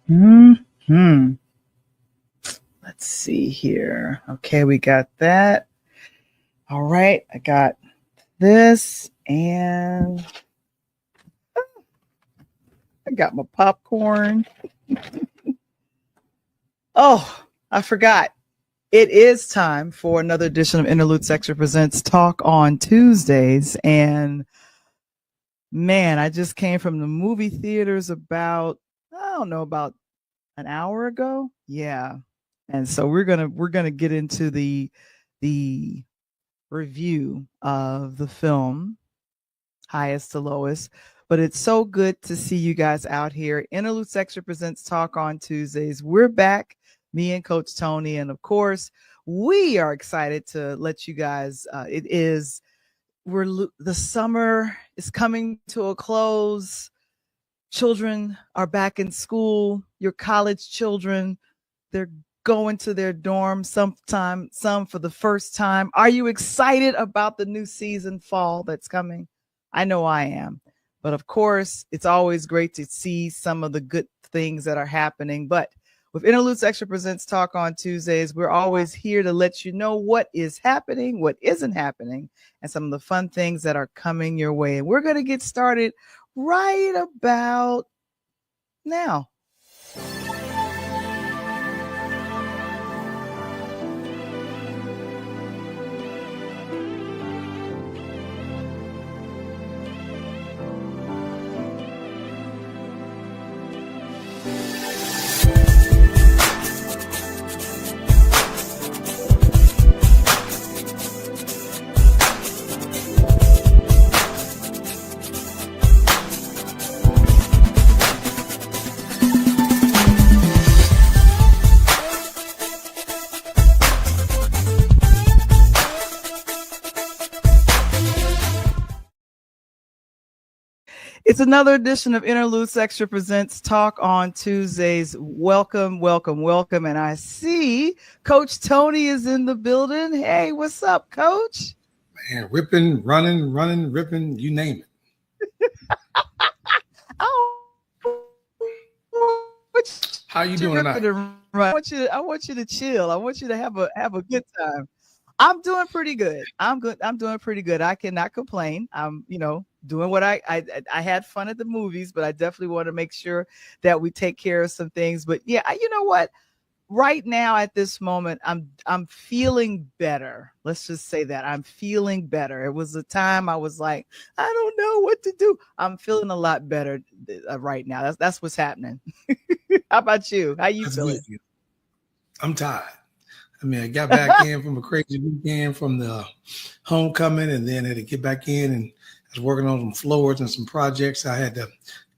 Hmm. Let's see here. Okay, we got that. All right, I got this, and I got my popcorn. Oh, I forgot. It is time for another edition of Interludes Extra Presents Talk on Tuesdays. And man, I just came from the movie theaters about, I don't know, about an hour ago. Yeah. And so we're gonna get into the review of the film Highest to Lowest. But it's so good to see you guys out here. Interludes Extra Presents Talk on Tuesdays. We're back, me and Coach Tony, and of course, we are excited to let you guys. The summer is coming to a close. Children are back in school. Your college children, they're going to their dorm sometime, some for the first time. Are you excited about the new season fall that's coming? I know I am. But of course, it's always great to see some of the good things that are happening. But with Interludes Extra Presents Talk on Tuesdays, we're always here to let you know what is happening, what isn't happening, and some of the fun things that are coming your way. And we're going to get started right about now. It's another edition of Interludes Extra Presents Talk on Tuesdays. Welcome, welcome, welcome. And I see Coach Tony is in the building. Hey, what's up, Coach? Man, ripping, running, ripping, you name it. How you doing tonight? I want you to chill. I want you to have a good time. I'm doing pretty good. I'm doing pretty good. I cannot complain. I'm, doing what I had fun at the movies, but I definitely want to make sure that we take care of some things. But yeah, you know what? Right now at this moment, I'm feeling better. Let's just say that I'm feeling better. It was a time I was like, I don't know what to do. I'm feeling a lot better right now. That's what's happening. How about you? How you feeling? I'm tired. I mean, I got back in from a crazy weekend from the homecoming, and then had to get back in, and I was working on some floors and some projects. I had to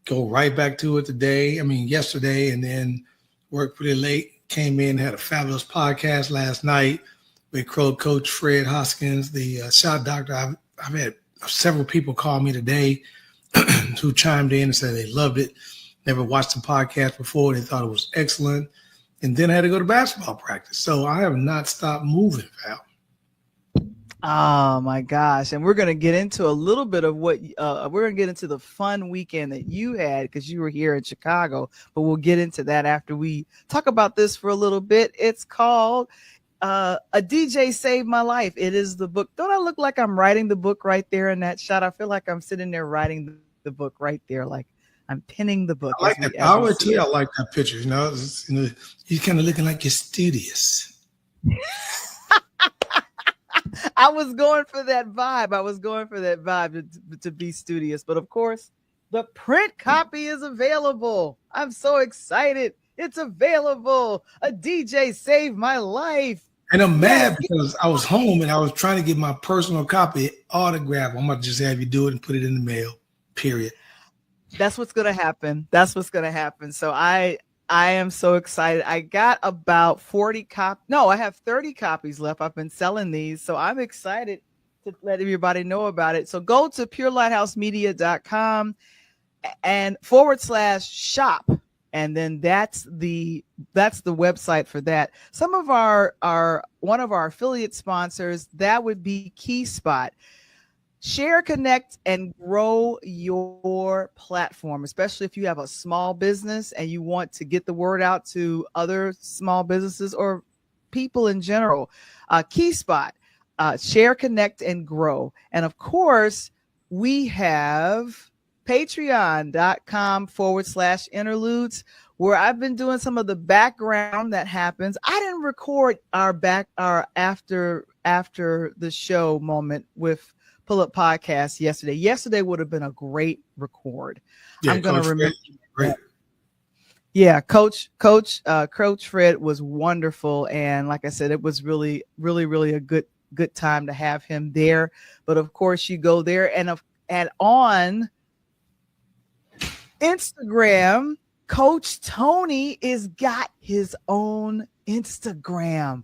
go right back to it yesterday, and then worked pretty late. Came in, had a fabulous podcast last night with Coach Fred Hoskins, the shot doctor. I've had several people call me today who chimed in and said they loved it. Never watched the podcast before. They thought it was excellent. And then I had to go to basketball practice. So I have not stopped moving, Val. Oh my gosh. And we're going to get into a little bit of what we're going to get into the fun weekend that you had because you were here in Chicago, but we'll get into that after we talk about this for a little bit. It's called A DJ Saved My Life. It is the book. Don't I look like I'm writing the book right there in that shot? I feel like I'm sitting there writing the book right there. Like I'm pinning the book. I like that. I always tell you I like that picture. You're kind of looking like you're studious. I was going for that vibe to be studious. But of course, the print copy is available. I'm so excited. It's available. A DJ Saved My Life. And I'm mad because I was home and I was trying to get my personal copy autographed. I'm going to just have you do it and put it in the mail, period. That's what's going to happen. So I am so excited. I got about 40 copies. No, I have 30 copies left. I've been selling these. So I'm excited to let everybody know about it. So go to purelightHousemedia.com and /shop. And then that's the website for that. Some of one of our affiliate sponsors, that would be KeySpot. share, connect, and grow your platform, especially if you have a small business and you want to get the word out to other small businesses or people in general. Key spot, share, connect, and grow. And of course, we have patreon.com/interludes, where I've been doing some of the background that happens. I didn't record our after the show moment with Pull Up Podcast yesterday. Yesterday would have been a great record. Yeah, I'm going to remember. Great. Yeah, Coach Fred was wonderful, and like I said, it was really a good time to have him there. But of course, you go there, and on Instagram, Coach Tony is got his own Instagram.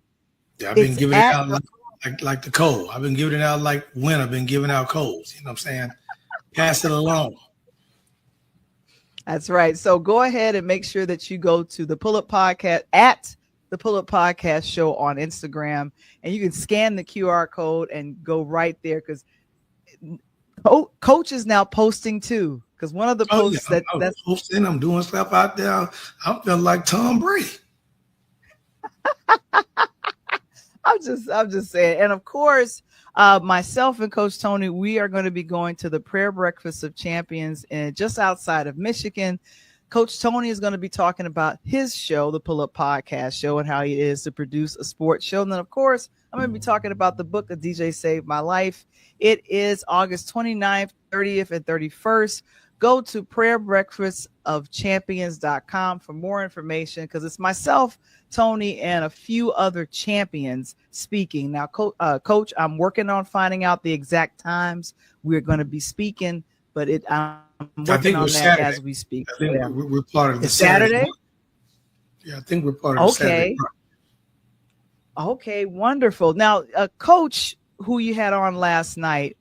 Yeah, I've been giving it out like the cold. I've been giving it out like when I've been giving out colds. You know what I'm saying? Pass it along. That's right. So go ahead and make sure that you go to the Pull Up Podcast at the Pull Up Podcast Show on Instagram, and you can scan the QR code and go right there, because Coach is now posting too. Because one of the posts that's posting, I'm doing stuff out there. I'm feeling like Tom Brady. I'm just saying. And of course, myself and Coach Tony, we are going to be going to the Prayer Breakfast of Champions just outside of Michigan. Coach Tony is going to be talking about his show, the Pull Up Podcast Show, and how it is to produce a sports show. And then, of course, I'm going to be talking about the book, A DJ Saved My Life. It is August 29th, 30th, and 31st. Go to prayerbreakfastofchampions.com for more information, because it's myself, Tony, and a few other champions speaking. Now, Coach, I'm working on finding out the exact times we're going to be speaking, but I'm working on that Saturday. As we speak. I think we're part of the Saturday. Yeah, I think we're part of the Saturday. Okay, wonderful. Now, Coach, who you had on last night,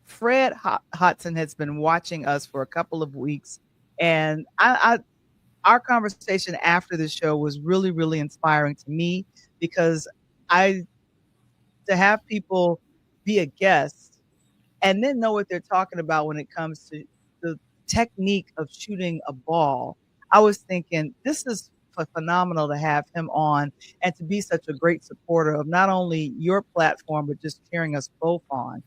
Fred Hodson, has been watching us for a couple of weeks, and our conversation after the show was really, really inspiring to me, because to have people be a guest and then know what they're talking about when it comes to the technique of shooting a ball. I was thinking, this is phenomenal to have him on, and to be such a great supporter of not only your platform, but just cheering us both on.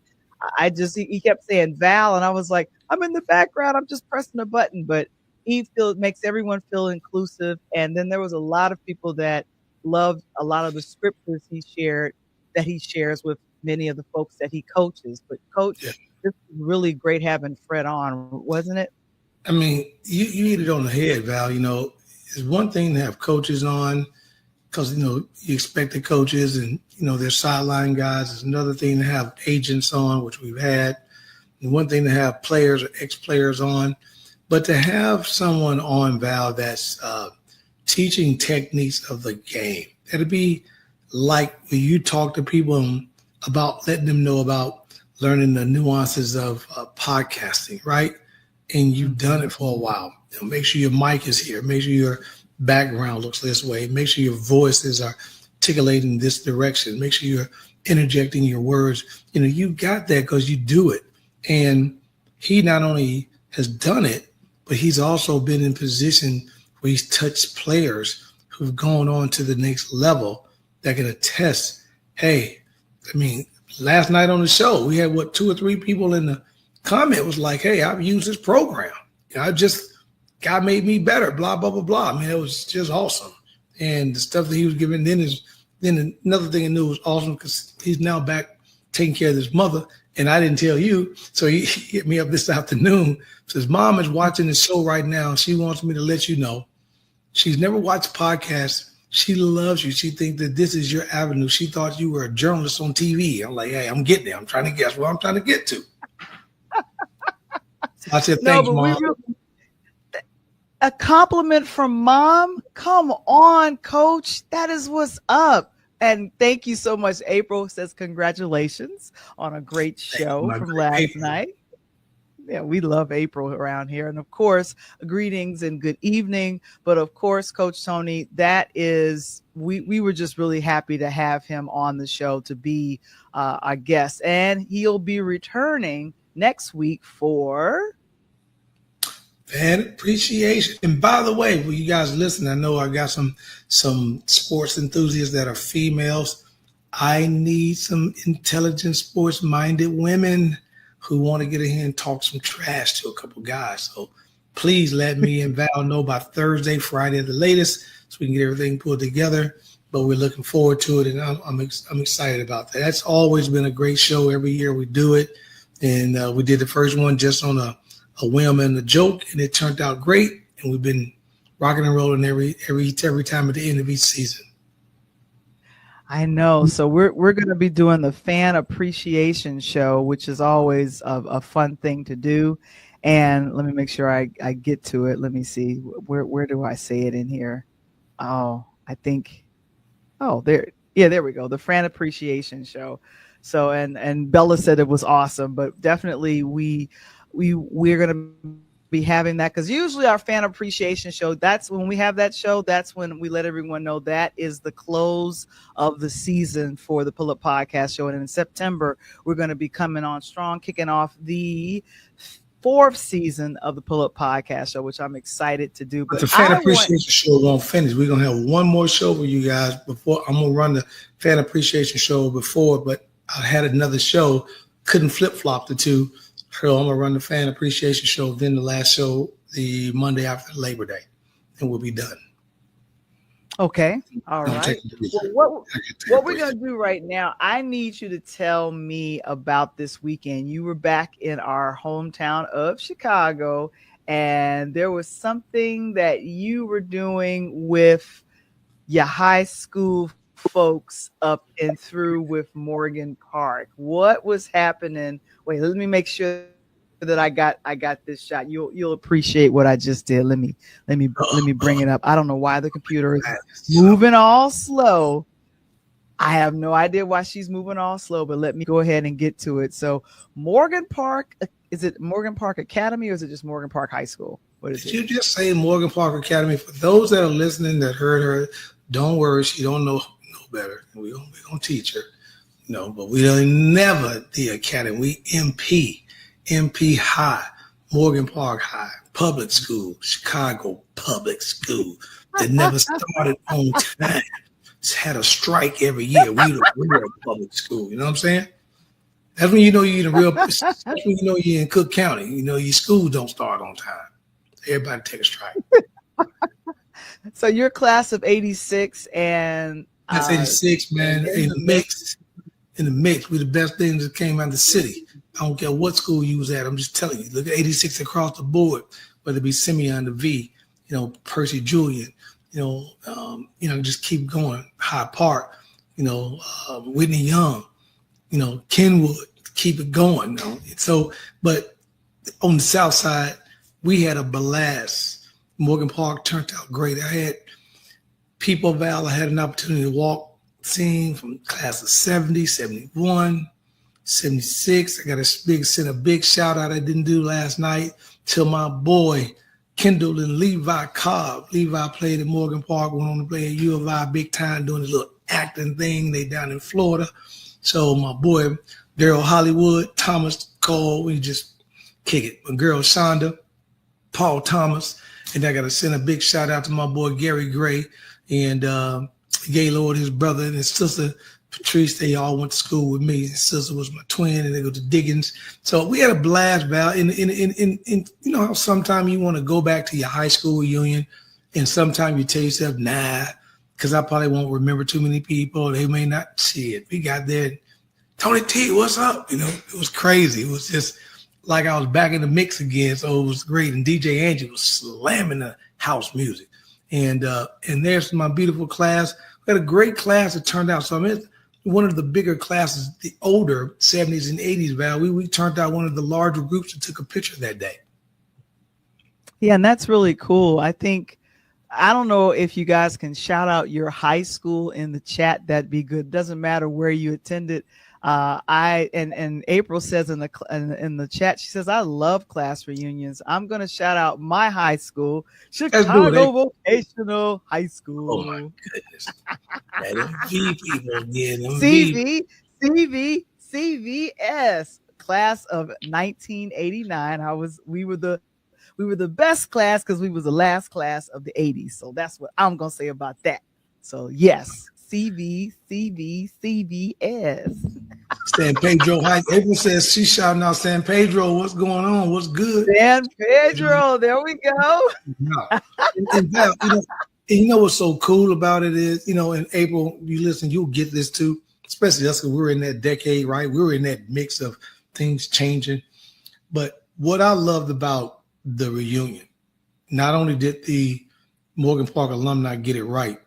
He kept saying Val, and I was like, I'm in the background, I'm just pressing a button, but he makes everyone feel inclusive. And then there was a lot of people that loved a lot of the scriptures he shares with many of the folks that he coaches. But Coach, This was really great having Fred on, wasn't it? I mean, you hit it on the head, Val. You know, it's one thing to have coaches on, because, you know, you expect the coaches and, you know, their sideline guys. It's another thing to have agents on, which we've had. And one thing to have players or ex-players on. But to have someone on, Val, that's teaching techniques of the game, that'd be like when you talk to people about letting them know about learning the nuances of podcasting, right? And you've done it for a while. You know, make sure your mic is here. Make sure your background looks this way. Make sure your voices are articulating this direction. Make sure you're interjecting your words. You know, you got that because you do it. And he not only has done it, but he's also been in position where he's touched players who've gone on to the next level that can attest, hey, I mean, last night on the show, we had 2 or 3 people in the comment was like, hey, I've used this program. You know, God made me better, blah, blah, blah, blah. I mean, it was just awesome. And the stuff that he was giving then another thing I knew was awesome, because he's now back taking care of his mother. And I didn't tell you. So he hit me up this afternoon. Says, Mom is watching the show right now. She wants me to let you know. She's never watched podcasts. She loves you. She thinks that this is your avenue. She thought you were a journalist on TV. I'm like, hey, I'm getting there. I'm trying to guess where I'm trying to get to. I said, thanks, Mom. A compliment from Mom? Come on, Coach. That is what's up. And thank you so much. April says congratulations on a great show from last night. Yeah, we love April around here. And of course, greetings and good evening. But of course, Coach Tony, that is, we were just really happy to have him on the show to be our guest. And he'll be returning next week for Fan appreciation. And by the way, when you guys listen, I know I got some sports enthusiasts that are females. I need some intelligent, sports-minded women who want to get in here and talk some trash to a couple guys. So please let me and Val know by Thursday, Friday at the latest, so we can get everything put together. But we're looking forward to it, and I'm excited about that. That's always been a great show. Every year we do it, and we did the first one just on a whim and a joke, and it turned out great. And we've been rocking and rolling every time at the end of each season. I know. So we're going to be doing the fan appreciation show, which is always a fun thing to do. And let me make sure I get to it. Let me see. Where do I say it in here? Oh, I think. Oh, there. Yeah, there we go. The fan appreciation show. So and Bella said it was awesome, but definitely we're going to be having that, because usually our fan appreciation show, that's when we have that show, that's when we let everyone know that is the close of the season for the Pull Up Podcast show. And in September, we're going to be coming on strong, kicking off the 4th season of the Pull Up Podcast show, which I'm excited to do. But the fan appreciation show won't finish. We're going to have one more show for you guys before. I'm going to run the fan appreciation show before, but I had another show, couldn't flip-flop the two. So I'm going to run the fan appreciation show, then the last show, the Monday after Labor Day, and we'll be done. Okay. All right. Well, what we're going to do right now, I need you to tell me about this weekend. You were back in our hometown of Chicago, and there was something that you were doing with your high school folks up and through with Morgan Park. What was happening? Wait, let me make sure that I got this shot. You'll appreciate what I just did. Let me bring it up. I don't know why the computer is moving all slow. I have no idea why she's moving all slow, but let me go ahead and get to it. So Morgan Park, is it Morgan Park Academy or is it just Morgan Park High School? What is it? You just say Morgan Park Academy? For those that are listening that heard her, don't worry, she don't know better. We're gonna teach her. But we don't never the academy. We MP High, Morgan Park High, public school, Chicago public school that never started on time. It's had a strike every year. We the real public school. You know what I'm saying? That's when you know you're in the real. That's when you know you're in Cook County. Your school don't start on time. Everybody take a strike. So you're class of '86 and. That's 86, man. In the mix. We're the best things that came out of the city. I don't care what school you was at. I'm just telling you. Look at 86 across the board, whether it be Simeon, the V, Percy Julian, just keep going. Hyde Park, Whitney Young, Kenwood, keep it going. So, but on the south side, we had a blast. Morgan Park turned out great. I had people, Val, I had an opportunity to walk scene from class of 70, 71, 76. I got send a big shout out I didn't do last night to my boy Kendall and Levi Cobb. Levi played at Morgan Park, went on to play at U of I big time doing his little acting thing. They down in Florida. So my boy Daryl Hollywood, Thomas Cole, we just kick it. My girl Shonda, Paul Thomas, and I got to send a big shout out to my boy Gary Gray and Gaylord, his brother, and his sister Patrice. They all went to school with me. His sister was my twin, and they go to Diggins. So we had a blast, Val. And how sometimes you want to go back to your high school reunion, and sometimes you tell yourself, nah, because I probably won't remember too many people. They may not see it. We got there. Tony T, what's up? It was crazy. It was just like I was back in the mix again. So it was great. And DJ Angie was slamming the house music. And there's my beautiful class. We had a great class. It turned out. So one of the bigger classes, the older 70s and 80s, Val. We turned out one of the larger groups that took a picture that day. Yeah, and that's really cool. I don't know if you guys can shout out your high school in the chat. That'd be good. Doesn't matter where you attended. And April says in the chat, she says, I love class reunions. I'm gonna shout out my high school, Let's do it. Chicago Vocational High Oh my School. goodness. Yeah, them V people again. Them V. CV, CVS, class of 1989. We were the best class because we was the last class of the 80s. So that's what I'm gonna say about that. So yes, CVS. San Pedro High. April says she's shouting out San Pedro. What's going on? What's good? San Pedro. There we go. Yeah. And Val, you know what's so cool about it is, in April, you listen, you'll get this too, especially us because we were in that decade, right? We were in that mix of things changing. But what I loved about the reunion, not only did the Morgan Park alumni get it right,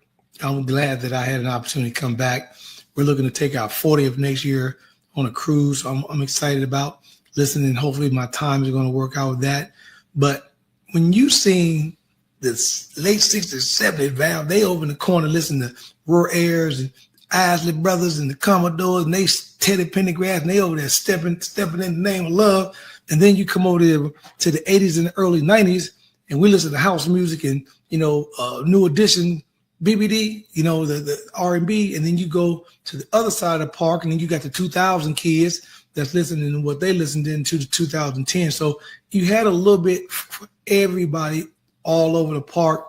I'm glad that I had an opportunity to come back. We're looking to take our 40th next year on a cruise. So I'm excited about listening. Hopefully my times are going to work out with that. But when you seen this late 60s, 70s, Val, they over in the corner listen to Roy Ayers and Isley Brothers and the Commodores and they Teddy Pendergrass and they over there stepping in the name of love. And then you come over there to the 80s and the early 90s and we listen to house music and, New Edition, BBD, the R&B, and then you go to the other side of the park, and then you got the 2000 kids that's listening to what they listened into the 2010. So you had a little bit for everybody all over the park,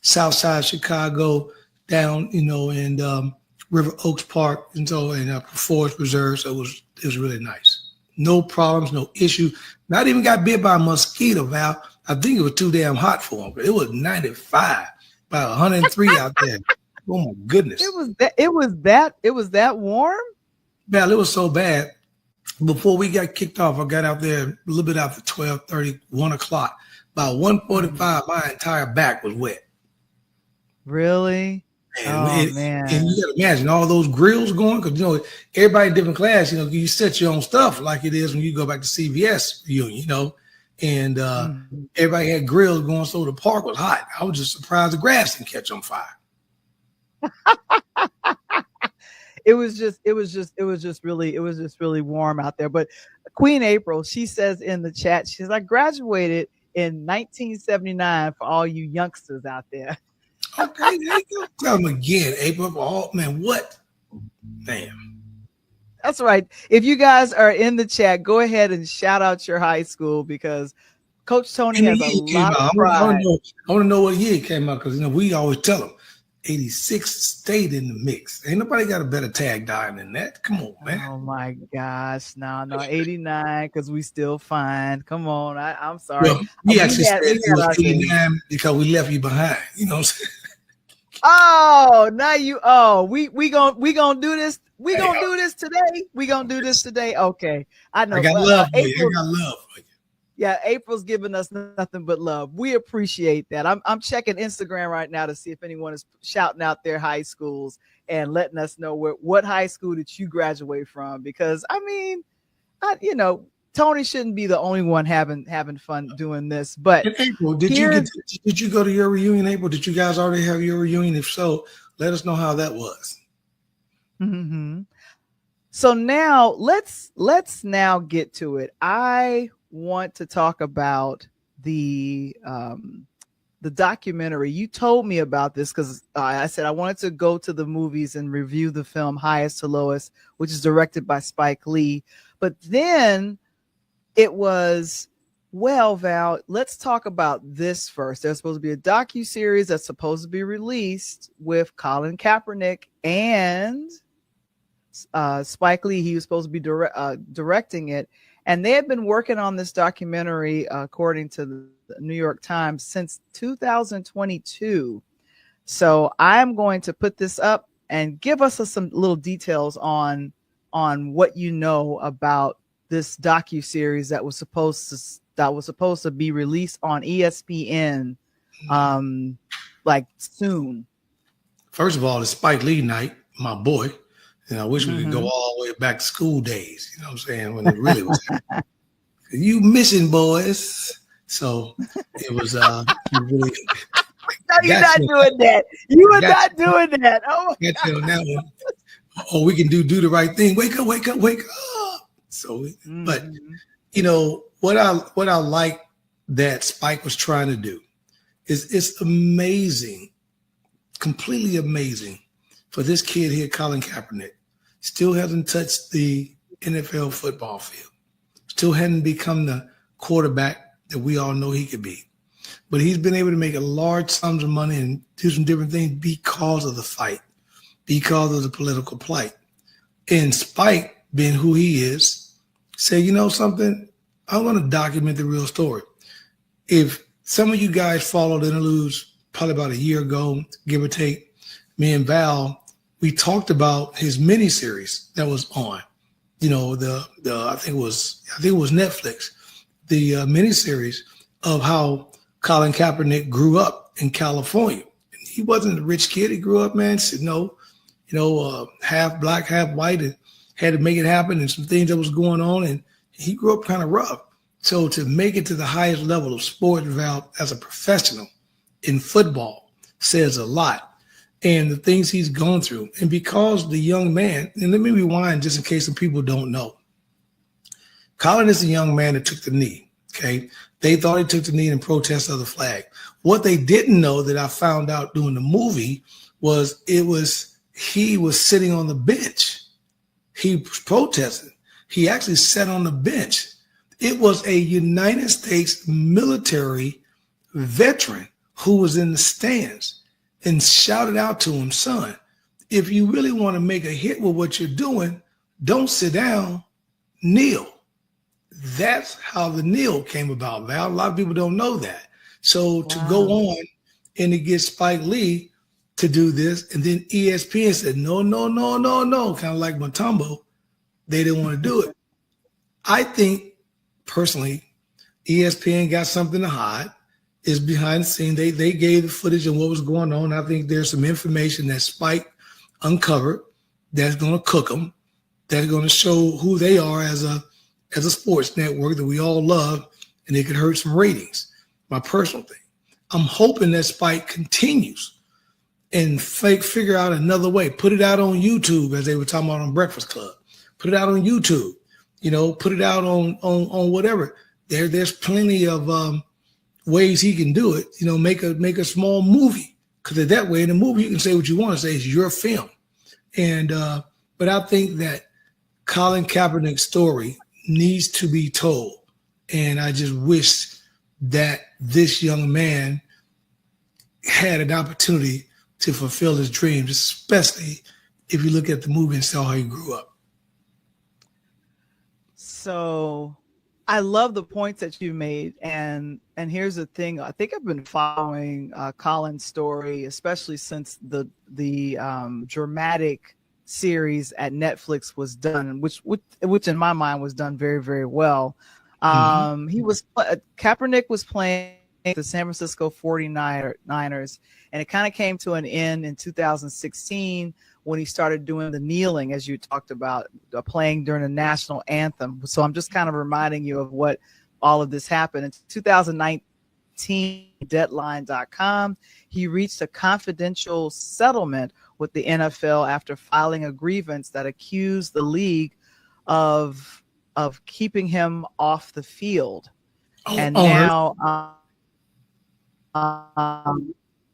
South Side Chicago, down, and River Oaks Park, and so and Forest Reserve. So it was really nice. No problems, no issue. Not even got bit by a mosquito, Val. I think it was too damn hot for them. But it was 95. About 103 out there. Oh my goodness! It was that warm. Val, it was so bad. Before we got kicked off, I got out there a little bit after 12:30, 1 o'clock. By 1:45, my entire back was wet. Really? Man! And you got to imagine all those grills going because everybody in different class. You set your own stuff like it is when you go back to CVS reunion. And everybody had grills going, so the park was hot. I was just surprised the grass didn't catch on fire. It was just really warm out there. But Queen April, she says in the chat, she says, I graduated in 1979 for all you youngsters out there. Okay, there you go. Tell them again, April. Oh man, what? Damn. That's right. If you guys are in the chat, go ahead and shout out your high school because Coach Tony has a lot of pride. I want to know what year it came out because we always tell them 86 stayed in the mix. Ain't nobody got a better tag dying than that. Come on, man. Oh my gosh. No, 89 because we still fine. Come on. I'm sorry. Well, we actually said it was 89 because we left you behind. You know what I'm saying? Oh, now we gonna do this. We gonna do this today. We gonna do this today. Okay, I know. I got love for you. I got love for you. Yeah, April's giving us nothing but love. We appreciate that. I'm checking Instagram right now to see if anyone is shouting out their high schools and letting us know what high school did you graduate from? Because Tony shouldn't be the only one having fun doing this. But April, did you go to your reunion, April? Did you guys already have your reunion? If so, let us know how that was. Mm-hmm. So now let's now get to it. I want to talk about the documentary. You told me about this because I said I wanted to go to the movies and review the film Highest to Lowest, which is directed by Spike Lee. But then it was, well, Val, let's talk about this first. There's supposed to be a docuseries that's supposed to be released with Colin Kaepernick and Spike Lee. He was supposed to be directing it. And they had been working on this documentary, according to the New York Times, since 2022. So I'm going to put this up and give us some little details on what you know about this docuseries that was supposed to be released on ESPN, like soon. First of all, it's Spike Lee night, my boy. And I wish we could go all the way back to school days, you know what I'm saying, when it really was happening. You missing, boys. So it was really. No, you're not doing that. You are not doing that. Oh, got you on that one. or we can do the right thing. Wake up, wake up, wake up. So, but Mhm. what I like that Spike was trying to do is it's amazing, completely amazing for this kid here, Colin Kaepernick, still hasn't touched the NFL football field, still hadn't become the quarterback that we all know he could be. But he's been able to make a large sums of money and do some different things because of the fight, because of the political plight. And Spike, being who he is, say, you know something, I'm going to document the real story. If some of you guys followed Interludes probably about a year ago, give or take, me and Val, we talked about his miniseries that was on. The I think it was Netflix, the miniseries of how Colin Kaepernick grew up in California. He wasn't a rich kid. He grew up, man, half black, half white, and had to make it happen, and some things that was going on, and he grew up kind of rough. So to make it to the highest level of sport, Val, as a professional in football says a lot. And the things he's gone through. And because the young man, and let me rewind just in case some people don't know. Colin is a young man that took the knee, okay? They thought he took the knee in protest of the flag. What they didn't know that I found out doing the movie was he was sitting on the bench. He was protesting. He actually sat on the bench. It was a United States military veteran who was in the stands and shouted out to him, son, if you really want to make a hit with what you're doing, don't sit down, kneel. That's how the kneel came about, Val. A lot of people don't know that. So to go on and to get Spike Lee to do this, and then ESPN said, no, kind of like Mutombo, they didn't want to do it. I think, personally, ESPN got something to hide. Is behind the scene. They gave the footage of what was going on. I think there's some information that Spike uncovered that's going to cook them, that's going to show who they are as a sports network that we all love, and it could hurt some ratings. My personal thing. I'm hoping that Spike continues and figure out another way. Put it out on YouTube, as they were talking about on Breakfast Club. Put it out on YouTube. Put it out on whatever. There's plenty of ways he can do it, make a small movie, because that way in the movie you can say what you want to say. It's your film. And but I think that Colin Kaepernick's story needs to be told, and I just wish that this young man had an opportunity to fulfill his dreams, especially if you look at the movie and saw how he grew up. So I love the points that you made, and here's the thing. I think I've been following Colin's story, especially since the dramatic series at Netflix was done, which in my mind was done very, very well. Kaepernick was playing the San Francisco 49ers, and it kind of came to an end in 2016 when he started doing the kneeling, as you talked about, playing during the national anthem. So I'm just kind of reminding you of what all of this happened. In 2019, Deadline.com, he reached a confidential settlement with the NFL after filing a grievance that accused the league of keeping him off the field. And now,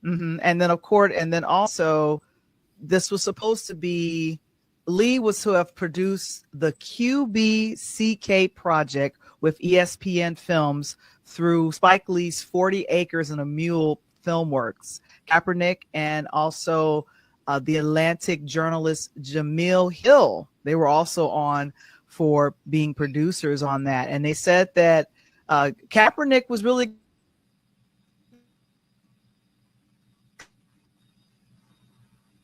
and then also, this was supposed to be, Lee was to have produced the QBCK project with ESPN Films through Spike Lee's 40 Acres and a Mule Filmworks. Kaepernick and also the Atlantic journalist Jamil Hill, they were also on for being producers on that. And they said that Kaepernick was really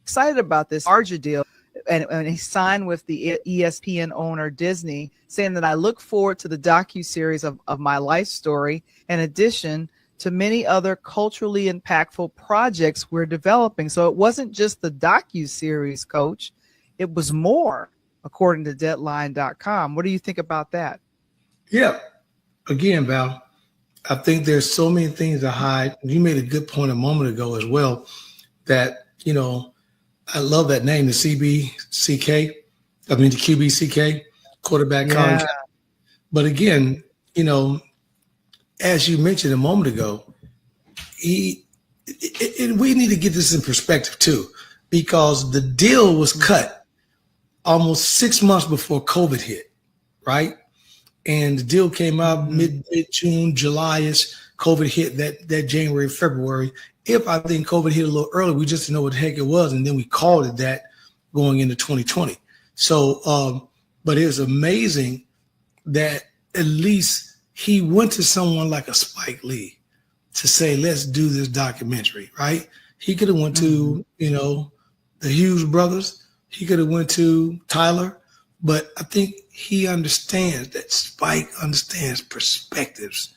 excited about this larger deal, and he signed with the ESPN owner Disney, saying that I look forward to the docuseries of my life story, in addition to many other culturally impactful projects we're developing. So it wasn't just the docuseries, Coach. It was more, according to Deadline.com. What do you think about that? Yeah. Again, Val, I think there's so many things to hide. You made a good point a moment ago as well, that, I love that name, the CBCK. I mean, the QBCK, quarterback Colin. Yeah. But again, you know, as you mentioned a moment ago, he and we need to get this in perspective too, because the deal was cut almost 6 months before COVID hit, right? And the deal came out mid June, July-ish. COVID hit that January, February. If I think COVID hit a little early, we just didn't know what the heck it was, and then we called it that going into 2020. So, but it was amazing that at least he went to someone like a Spike Lee to say, let's do this documentary, right? He could have went to, you know, the Hughes brothers. He could have went to Tyler, but I think he understands that Spike understands perspectives.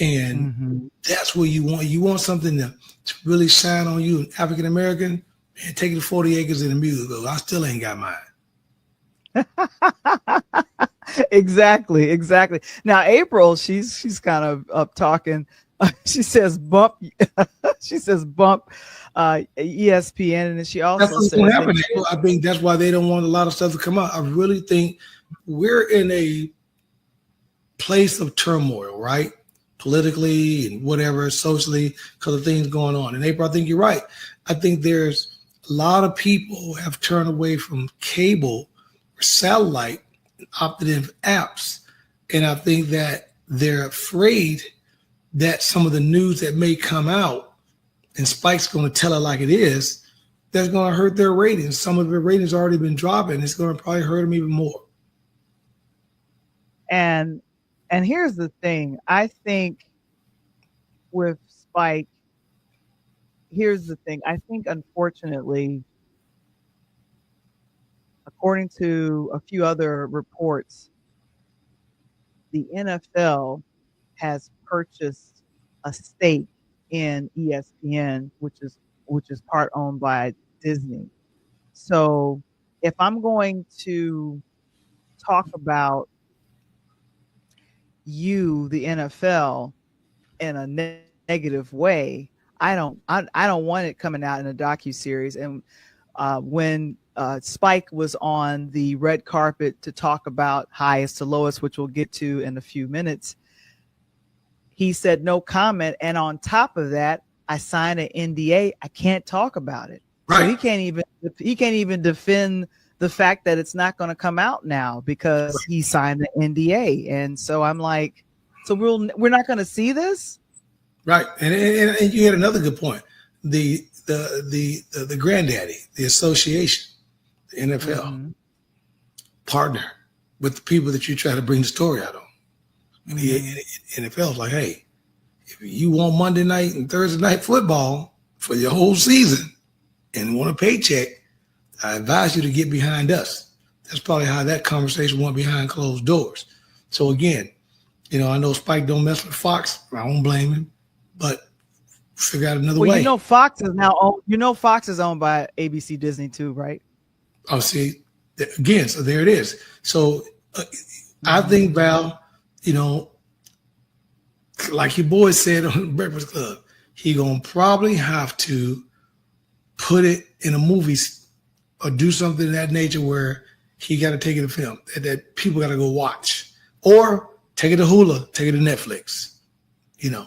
And that's what you want. You want something to really shine on you, an African-American, and take it to 40 acres in the music. I still ain't got mine. Exactly. Now, April, she's kind of up talking. She says bump. She says bump ESPN, and then she also that's what's says going to happen. I think that's why they don't want a lot of stuff to come out. I really think we're in a place of turmoil, right? Politically and whatever, socially, because of things going on. And April, I think you're right. I think there's a lot of people who have turned away from cable or satellite and opted in for apps. And I think that they're afraid that some of the news that may come out, and Spike's going to tell it like it is, that's going to hurt their ratings. Some of their ratings already been dropping. It's going to probably hurt them even more. And here's the thing. I think with Spike, here's the thing. I think, unfortunately, according to a few other reports, the NFL has purchased a stake in ESPN, which is part owned by Disney. So if I'm going to talk about the NFL, in a negative way, I don't want it coming out in a docuseries. And when Spike was on the red carpet to talk about highest to lowest, which we'll get to in a few minutes, he said no comment. And on top of that, I signed an NDA. I can't talk about it. Right. So he can't even defend the fact that it's not going to come out now because he signed the NDA. And so I'm like, so we're not going to see this. Right. And you had another good point. The granddaddy, the association, the NFL, partner with the people that you try to bring the story out on. And the NFL is like, hey, if you want Monday night and Thursday night football for your whole season and want a paycheck, I advise you to get behind us. That's probably how that conversation went behind closed doors. So again, you know, I know Spike don't mess with Fox. I don't blame him, but figure out another way. You know, Fox is owned by ABC Disney too, right? Oh, see, again, so there it is. So I think, Val, you know, like your boy said on the Breakfast Club, he gonna probably have to put it in a movie or do something of that nature where he got to take it to film that people got to go watch, or take it to Hulu, take it to Netflix, you know.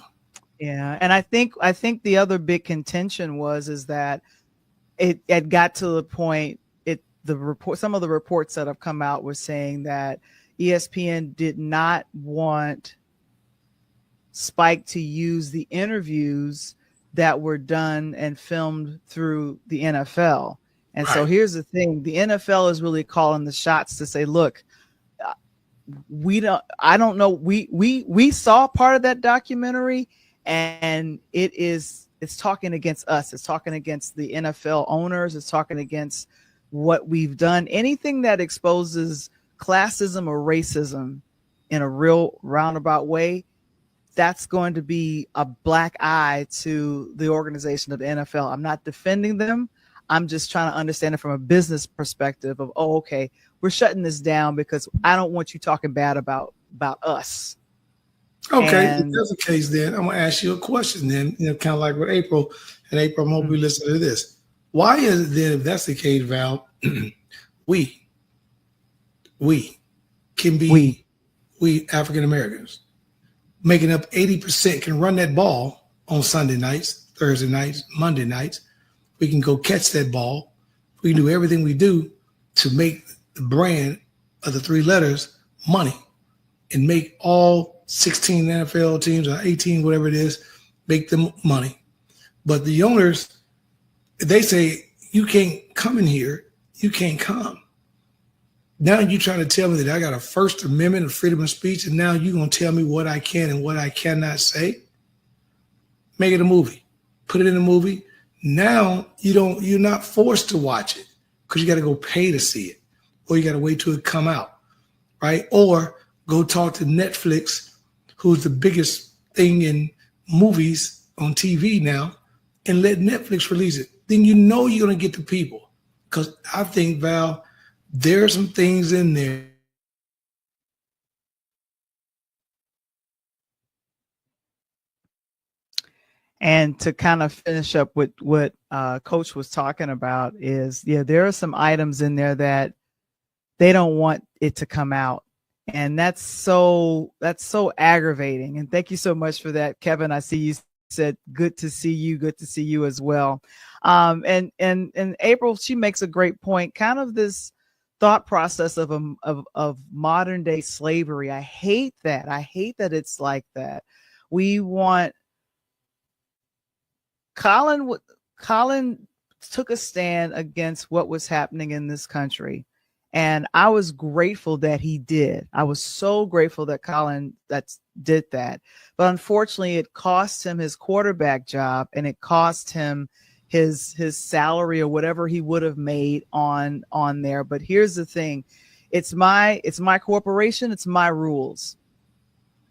Yeah, and I think the other big contention is that it got to the point. Some of the reports that have come out were saying that ESPN did not want Spike to use the interviews that were done and filmed through the NFL. And so here's the thing. The NFL is really calling the shots to say, look, I don't know. We saw part of that documentary, and it's talking against us. It's talking against the NFL owners. It's talking against what we've done. Anything that exposes classism or racism in a real roundabout way, that's going to be a black eye to the organization of the NFL. I'm not defending them. I'm just trying to understand it from a business perspective of, okay, we're shutting this down because I don't want you talking bad about us. Okay, if that's the case, then I'm gonna ask you a question. Then, you know, kind of like with April, and April, I'm gonna be listening to this. Why is it then, if that's the case, Val, we can We. be, we African Americans, making up 80% can run that ball on Sunday nights, Thursday nights, Monday nights. We can go catch that ball. We can do everything we do to make the brand of the three letters money and make all 16 NFL teams or 18, whatever it is, make them money. But the owners, they say, you can't come in here. You can't come. Now you trying to tell me that I got a First Amendment of freedom of speech, and now you're going to tell me what I can and what I cannot say? Make it a movie. Put it in a movie. Now you're not forced to watch it because you got to go pay to see it, or you got to wait till it come out, right? Or go talk to Netflix, who's the biggest thing in movies on TV now, and let Netflix release it. Then you know you're going to get the people. Because I think, Val, there are some things in there. And to kind of finish up with what Coach was talking about is, yeah, there are some items in there that they don't want it to come out. And that's so aggravating. And thank you so much for that, Kevin. I see you said, good to see you as well. And April, she makes a great point, kind of this thought process of modern day slavery. I hate that. I hate that it's like that. We want Colin took a stand against what was happening in this country. And I was grateful that he did. I was so grateful that Colin did that. But unfortunately, it cost him his quarterback job, and it cost him his salary or whatever he would have made on there. But here's the thing. It's my corporation. It's my rules.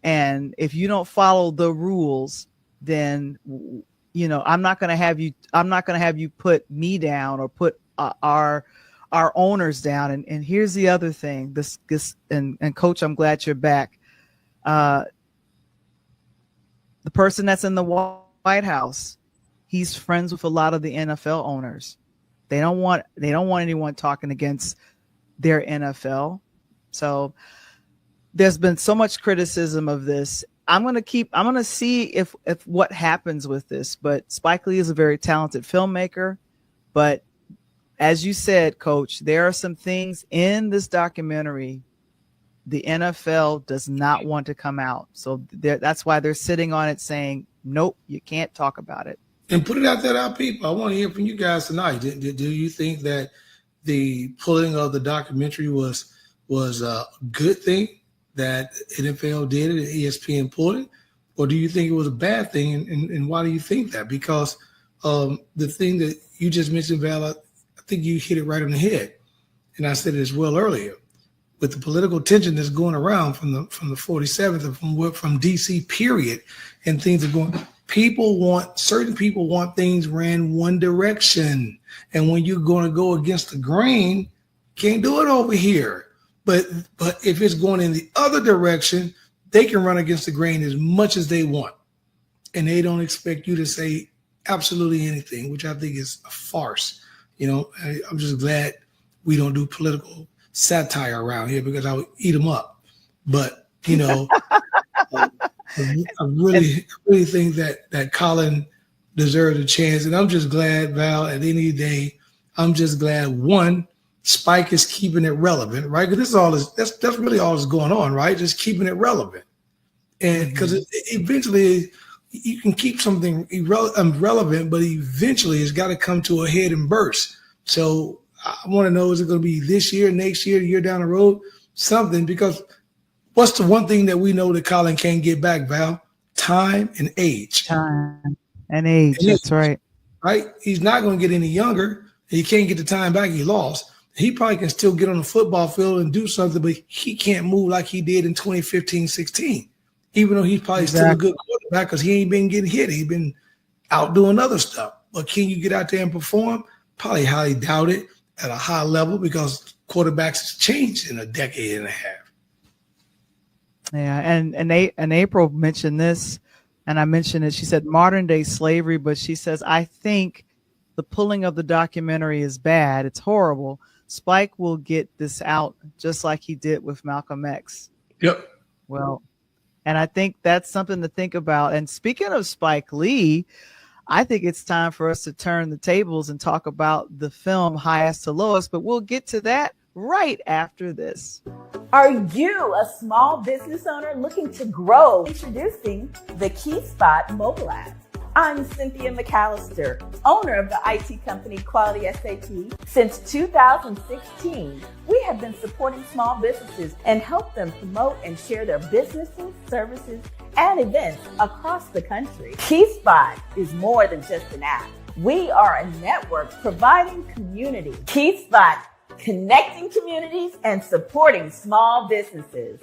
And if you don't follow the rules, then I'm not going to have you put me down or put our owners down. And here's the other thing, this and Coach, I'm glad you're back. The person that's in the White House, he's friends with a lot of the NFL owners. They don't want anyone talking against their NFL. So there's been so much criticism of this. I'm going to see if what happens with this, but Spike Lee is a very talented filmmaker. But as you said, Coach, there are some things in this documentary the NFL does not want to come out. So that's why they're sitting on it saying, nope, you can't talk about it. And put it out there, our people. I want to hear from you guys tonight. Do you think that the pulling of the documentary was a good thing that NFL did it and ESPN pulled it? Or do you think it was a bad thing? And why do you think that? Because the thing that you just mentioned, Val, I think you hit it right on the head. And I said it as well earlier. With the political tension that's going around from the 47th and from DC period, and things are going, certain people want things ran one direction. And when you're going to go against the grain, can't do it over here. But if it's going in the other direction, they can run against the grain as much as they want. And they don't expect you to say absolutely anything, which I think is a farce. I'm just glad we don't do political satire around here because I would eat them up. But, I really think that Colin deserves a chance. And I'm just glad, Val, at any day, I'm just glad, one, Spike is keeping it relevant, right? Because that's really all that's going on, right? Just keeping it relevant. And because eventually you can keep something relevant, but eventually it's got to come to a head and burst. So I want to know, is it going to be this year, next year, the year down the road? Something, because what's the one thing that we know that Colin can't get back, Val? Time and age. Time and age, that's right. Right? He's not going to get any younger. He can't get the time back he lost. He probably can still get on the football field and do something, but he can't move like he did in 2015-16, even though he's probably still a good quarterback because he ain't been getting hit. He's been out doing other stuff. But can you get out there and perform? Probably highly doubt it at a high level because quarterbacks has changed in a decade and a half. Yeah, and April mentioned this, and I mentioned it. She said modern day slavery, but she says, I think the pulling of the documentary is bad, it's horrible, Spike will get this out just like he did with Malcolm X. Yep. Well, and I think that's something to think about. And speaking of Spike Lee, I think it's time for us to turn the tables and talk about the film Highest to Lowest, but we'll get to that right after this. Are you a small business owner looking to grow? Introducing the KeySpot mobile app. I'm Cynthia McAllister, owner of the IT company Quality SAP. Since 2016, we have been supporting small businesses and help them promote and share their businesses, services, and events across the country. KeySpot is more than just an app. We are a network providing community. KeySpot, connecting communities and supporting small businesses.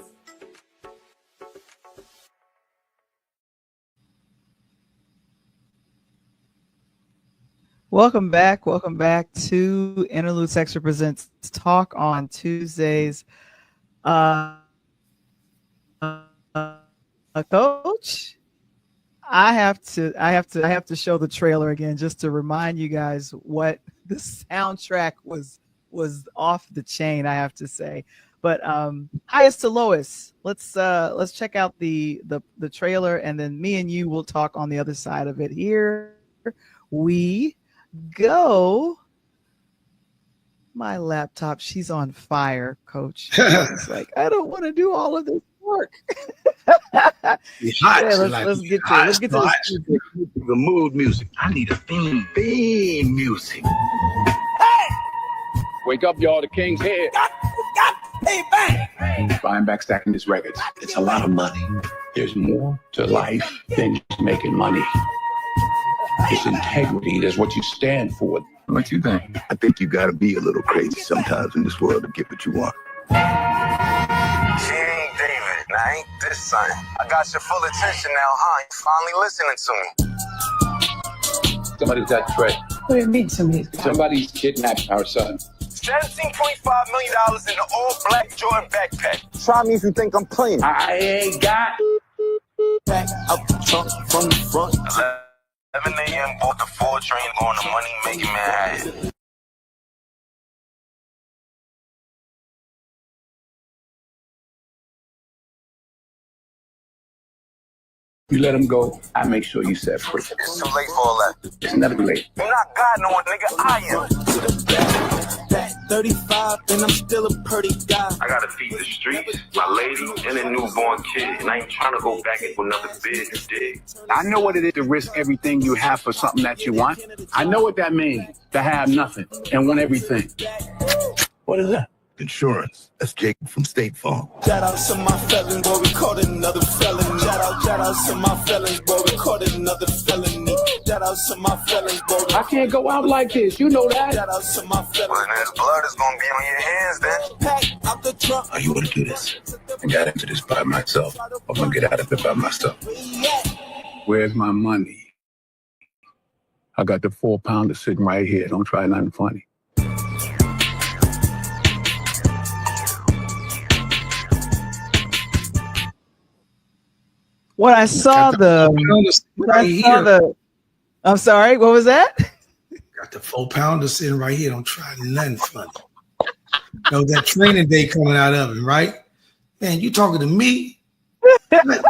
Welcome back. Welcome back to Interludes Extra Presents Talk on Tuesdays. Coach, I have to show the trailer again just to remind you guys what the soundtrack was off the chain, I have to say. But Highest to Lowest. Let's check out the trailer, and then me and you will talk on the other side of it. Here we go. My laptop, she's on fire, Coach. It's like, I don't want to do all of this work. Hot. Yeah, let's get to the mood music. I need a theme music. Hey! Wake up, y'all. The king's here. Got pay back. Buying back, stacking these records. It's a lot of money. There's more to life than just making money. It's integrity. That's what you stand for. What you think? I think you gotta be a little crazy sometimes in this world to get what you want. She ain't David. Now ain't this son. I got your full attention now, huh? You finally listening to me. Somebody's got Trey. What do you mean somebody's got Somebody's kidnapped our son. $17.5 million in an all-black Jordan backpack. Try me if you think I'm playing. I ain't got Back out the trunk from the front. 11 a.m. bought the 4 train going to money making Manhattan. You let him go, I make sure you set free. It's too late for all that. It's never too late. You're not God no one, nigga. I am. Back 35, and I'm still a pretty guy. I gotta feed the streets, my lady, and a newborn kid. And I ain't trying to go back into another bid dig. I know what it is to risk everything you have for something that you want. I know what that means, to have nothing and want everything. What is that? Insurance. That's Jacob from State Farm. Shout out to my felon, boy, we caught another felon. Shout out to my felons, boy, we caught another felony. Shout out to my felons, boy. I can't go out like this. You know that. Shout out to my felons. Well, then his blood is gonna be on your hands then. Pack out the trunk. Are you going to do this? I got into this by myself. I'm going to get out of it by myself. Where's my money? I got the 4-pounder sitting right here. Don't try nothing funny. When I saw I'm sorry, what was that? Got the 4-pounder sitting right here. Don't try nothing funny. Know that training day coming out of him, right? Man, you talking to me? Man,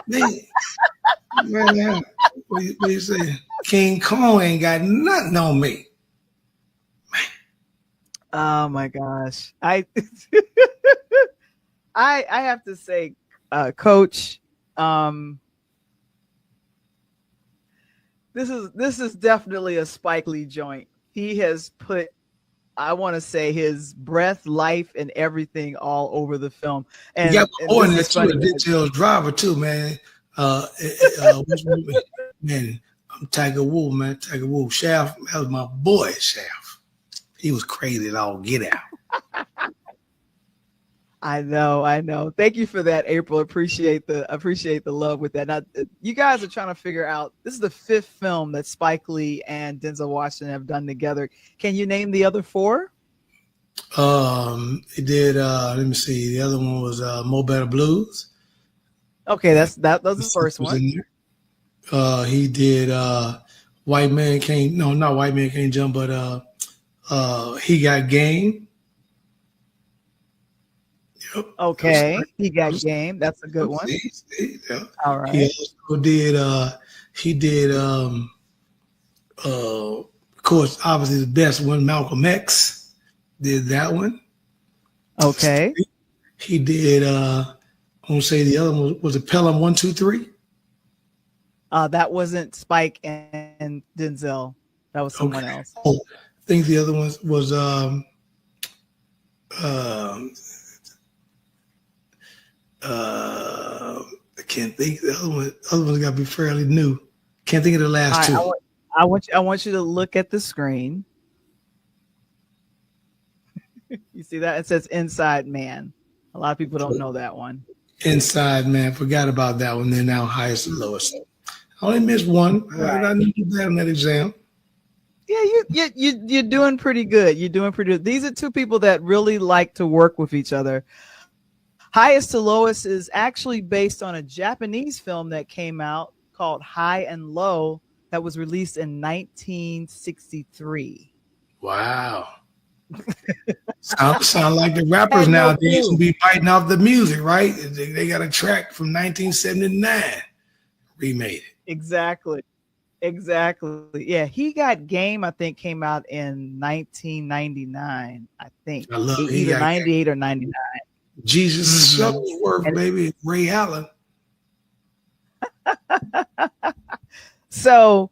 what you say? King Kong ain't got nothing on me. Man. Oh my gosh. I have to say, Coach, this is definitely a Spike Lee joint. He has put, I want to say, his breath, life, and everything all over the film. And yeah, more than that too, a detailed driver too, man. Man, I'm Tiger Woods, man. Tiger Woods, Shaft. That was my boy, Shaft. He was crazy at all get out. I know. Thank you for that, April. Appreciate the love with that. Now, you guys are trying to figure out, this is the 5th film that Spike Lee and Denzel Washington have done together. Can you name the other 4? It did. Let me see. The other one was Mo Better Blues. Okay, that was the first one. He did White Man Can't. No, not White Man Can't Jump, but He Got Game. Yep. Okay, He Got Game. That's a good one. Yeah. All right. He also did. He did. Of course, obviously the best one, Malcolm X, did that one. Okay. He did. I want to say the other one was it Pelham 1, 2, 3. That wasn't Spike and Denzel. That was someone else. Oh, I think the other one was I can't think. The other one's got to be fairly new. Can't think of the last two. I want you to look at the screen. You see that? It says Inside Man. A lot of people don't know that one. Inside Man, forgot about that one. They're now highest and lowest. I only missed one. Right. I didn't do bad on that exam. Yeah, you're doing pretty good. You're doing pretty good. These are two people that really like to work with each other. Highest to Lowest is actually based on a Japanese film that came out called High and Low that was released in 1963. Wow. Sound like the rappers nowadays will be biting off the music, right? They got a track from 1979, remade it. Exactly. Yeah, He Got Game, I think, came out in 1999. I think I love either 98 or 99. Jesus Shuttlesworth, baby, Ray Allen. So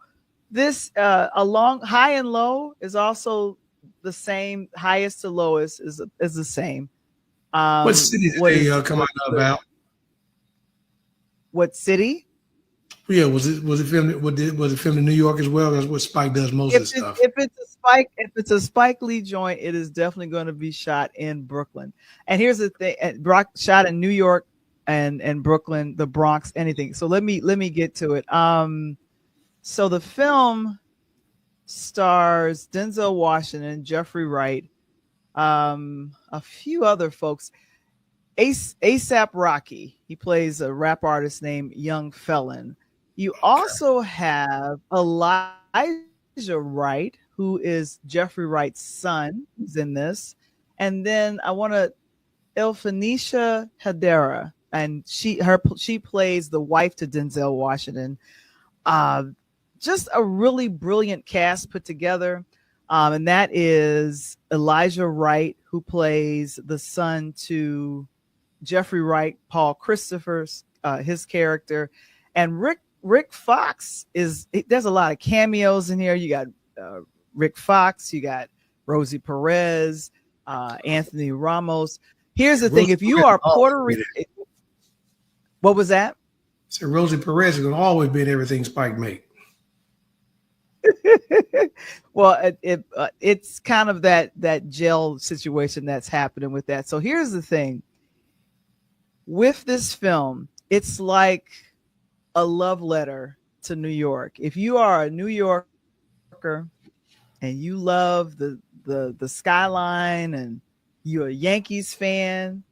this along High and Low is also the same. Highest to Lowest is the same. What city did they come out about? What city? Yeah, was it filmed? Was it filmed in New York as well? That's what Spike does most of the stuff. If it's a Spike Lee joint, it is definitely going to be shot in Brooklyn. And here's the thing: shot in New York and Brooklyn, the Bronx, anything. So let me get to it. So the film stars Denzel Washington, Jeffrey Wright, a few other folks. ASAP Rocky, he plays a rap artist named Young Felon. You also have Elijah Wright, who is Jeffrey Wright's son, who's in this. And then I want to Elphanisha Hadera, and she plays the wife to Denzel Washington. Just a really brilliant cast put together. And that is Elijah Wright, who plays the son to Jeffrey Wright, Paul Christopher's his character, and Rick Fox there's a lot of cameos in here. You got Rick Fox, you got Rosie Perez, Anthony Ramos. Here's the thing: if you are Puerto Rican, what was that? So Rosie Perez is going to always be in everything Spike made. Well, it's kind of that jail situation that's happening with that. So here's the thing. With this film, it's like a love letter to New York. If you are a New Yorker and you love the skyline and you're a Yankees fan,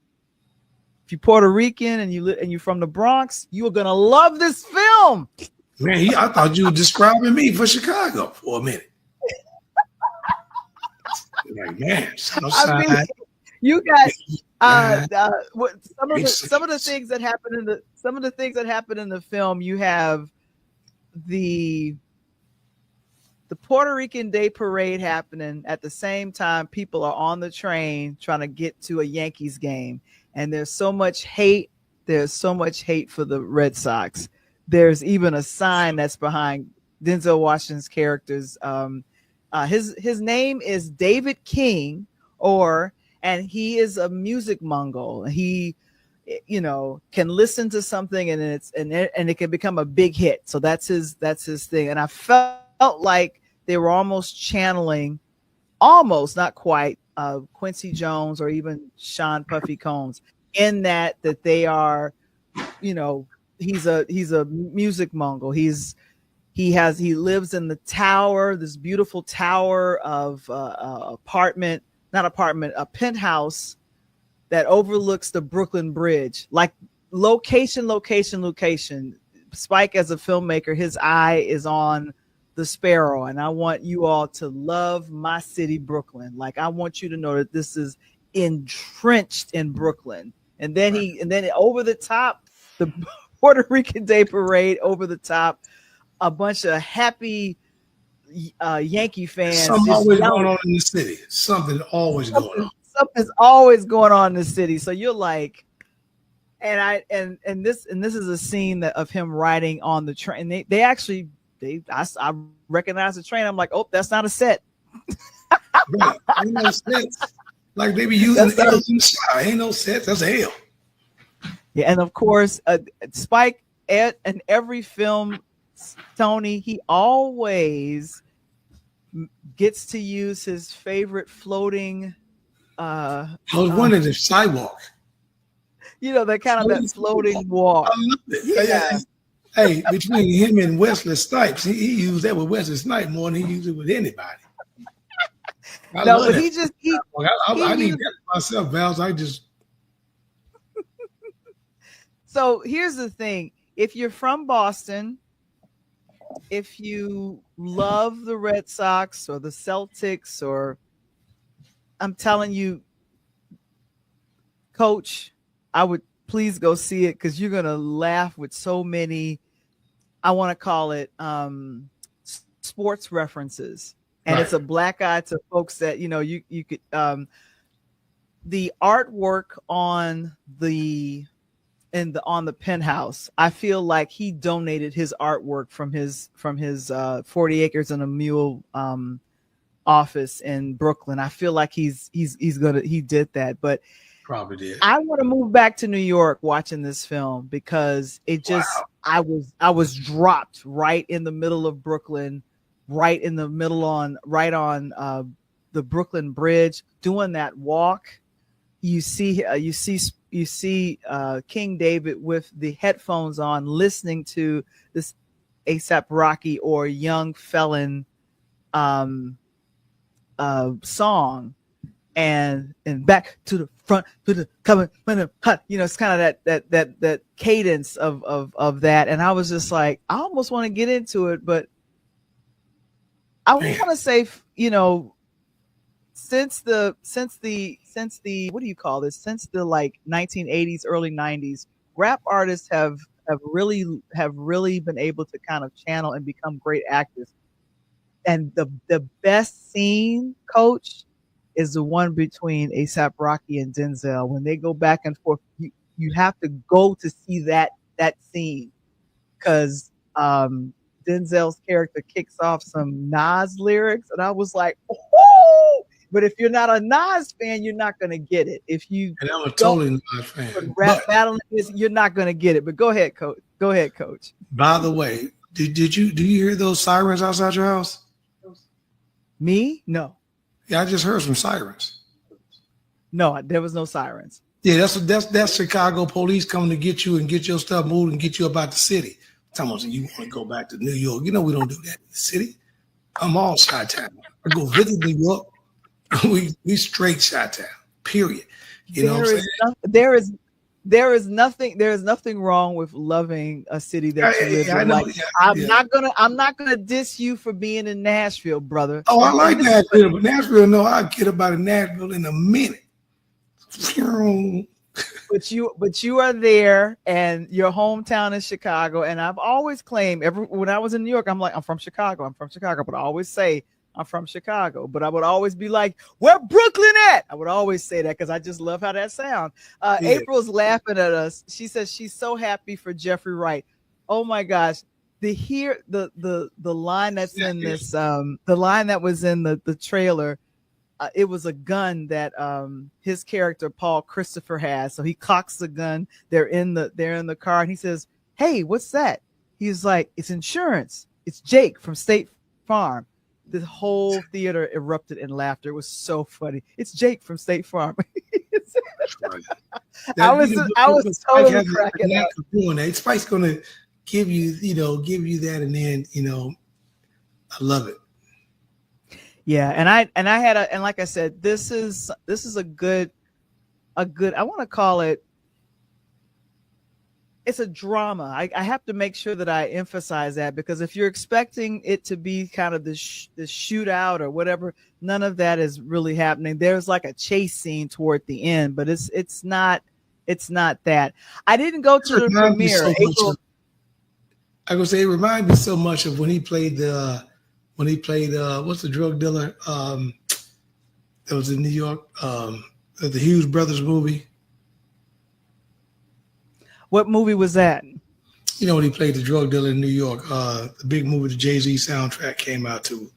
if you're Puerto Rican and you're from the Bronx, you are gonna love this film. Man, I thought you were describing me for Chicago for a minute. Like, man, Southside. I mean, you got some of the things that happen in the film. You have the Puerto Rican Day Parade happening at the same time. People are on the train trying to get to a Yankees game, and there's so much hate. There's so much hate for the Red Sox. There's even a sign that's behind Denzel Washington's characters. His name is David King, and he is a music mongol. He, can listen to something and it can become a big hit. So that's his thing. And I felt like they were almost channeling, not quite, Quincy Jones or even Sean Puffy Combs, in that they are, he's a music mongol. He lives in the tower, this beautiful tower of a penthouse that overlooks the Brooklyn Bridge. Like location. Spike, as a filmmaker, his eye is on the Sparrow, and I want you all to love my city, Brooklyn. Like, I want you to know that this is entrenched in Brooklyn. And then over the top, the Puerto Rican Day Parade, over the top, a bunch of happy Yankee fans. Something always going on in the city. Something always going on. Something's always going on in the city. So you're like, and this is a scene of him riding on the train. I recognize the train. I'm like, oh, that's not a set. Right. Ain't no sets. Like they be using L's in the sky. Ain't no sets. That's hell. Yeah, and of course, Spike in every film, Tony, he always gets to use his favorite floating. I was wondering if sidewalk. You know, that kind of that floating walk. I love it. Yeah. Hey, between him and Wesley Snipes, he used that with Wesley Snipes more than he used it with anybody. I need that myself, Val. So here's the thing. If you're from Boston, if you love the Red Sox or the Celtics, or I'm telling you, Coach, I would please go see it, because you're going to laugh with so many, I want to call it sports references. And It's a black eye to folks that, you know, you could, the artwork on the penthouse, I feel like he donated his artwork from his 40 acres and a mule office in Brooklyn. I feel like he did that, but probably did. I want to move back to New York watching this film, because it just, I was dropped right in the middle of Brooklyn, right in the middle on the Brooklyn Bridge, doing that walk. You see King David with the headphones on, listening to this A$AP Rocky or Young Felon song, and back to the front to the coming, you know, it's kind of that cadence of that. And I was just like, I almost want to get into it, but I want to say, you know, since the what do you call this? Since the like 1980s, early 90s, rap artists have really been able to kind of channel and become great actors. And the best scene, Coach, is the one between A$AP Rocky and Denzel. When they go back and forth, you have to go to see that scene, because Denzel's character kicks off some Nas lyrics, and I was like, oh! But if you're not a Nas fan, you're not going to get it. If you and I'm a totally Nas fan, rap battling this, you're not going to get it. But go ahead, Coach. By the way, do you hear those sirens outside your house? Me? No. Yeah, I just heard some sirens. No, there was no sirens. Yeah, that's Chicago police coming to get you and get your stuff moved and get you about the city. Tell me you want to go back to New York. You know we don't do that in the city. I'm all Chi-Town. I go visit New York. We straight Chi-Town. Period. You know what I'm saying? There is nothing wrong with loving a city that you live in. Like, I'm not gonna diss you for being in Nashville, brother. Oh, I like Nashville, but Nashville, no, I'll get about Nashville in a minute. But you are there, and your hometown is Chicago. And I've always claimed, when I was in New York, I'm like, I'm from Chicago. But I always say I'm from Chicago. But I would always be like, where Brooklyn at? I would always say that, because I just love how that sounds. April's laughing at us. She says she's so happy for Jeffrey Wright. Oh my gosh. The line that's in this, the line that was in the trailer, it was a gun that his character Paul Christopher has. So he cocks the gun. They're in the car, and he says, "Hey, what's that?" He's like, "It's insurance. It's Jake from State Farm." The whole theater erupted in laughter. It was so funny. It's Jake from State Farm. I was totally cracking up. Spike's gonna give you that, and then I love it. Yeah, and like I said, this is a good, I want to call it. it's a drama. I have to make sure that I emphasize that, because if you're expecting it to be kind of the shootout or whatever, none of that is really happening. There's like a chase scene toward the end, but it's not that. I didn't go to the premiere. I was gonna say it reminds me so much of when he played what's the drug dealer that was in New York, the Hughes Brothers movie. What movie was that? You know, when he played the drug dealer in New York, the big movie, the Jay-Z soundtrack came out to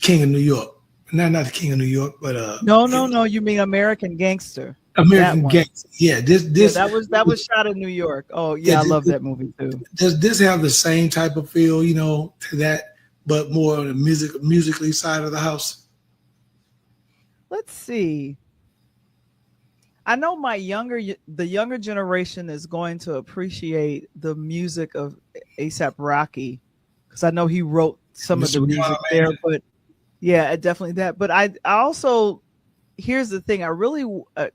King of New York. Not the King of New York, but No. You mean American Gangster? American Gangster. Yeah, that was shot in New York. Oh yeah, I love that movie too. Does this have the same type of feel, you know, to that, but more on the musically side of the house? Let's see. I know the younger generation is going to appreciate the music of A$AP Rocky, because I know he wrote some of the music there. But yeah, definitely that. But I also, here's the thing. I really, I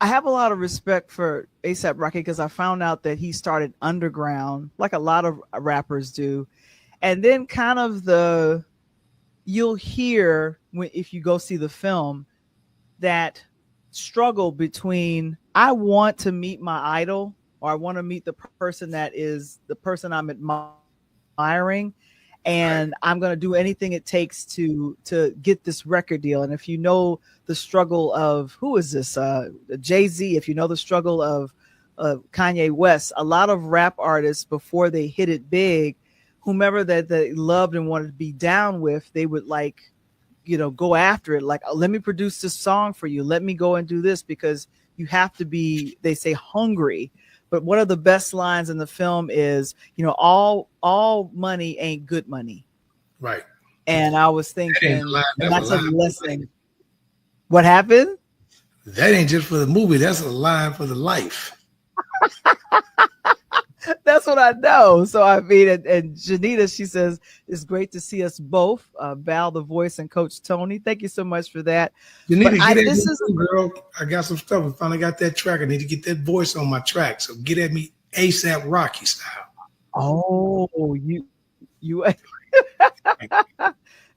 have a lot of respect for A$AP Rocky, because I found out that he started underground, like a lot of rappers do. And then kind of you'll hear if you go see the film, that struggle between, I want to meet my idol, or I want to meet the person that is the person I'm admiring, and I'm going to do anything it takes to get this record deal. And if you know the struggle of, who is this, Jay-Z, if you know the struggle of Kanye West, a lot of rap artists, before they hit it big, whomever that they loved and wanted to be down with, they would go after it. Like, let me produce this song for you. Let me go and do this, because you have to be, they say, hungry. But one of the best lines in the film is, all money ain't good money. Right. And I was thinking, that's a lesson. What happened? That ain't just for the movie. That's a line for the life. That's what I know. So I mean, and Janita, she says, it's great to see us both. Val, the voice, and Coach Tony. Thank you so much for that. Janita, girl. I got some stuff. I finally got that track. I need to get that voice on my track. So get at me A$AP Rocky style. Oh, you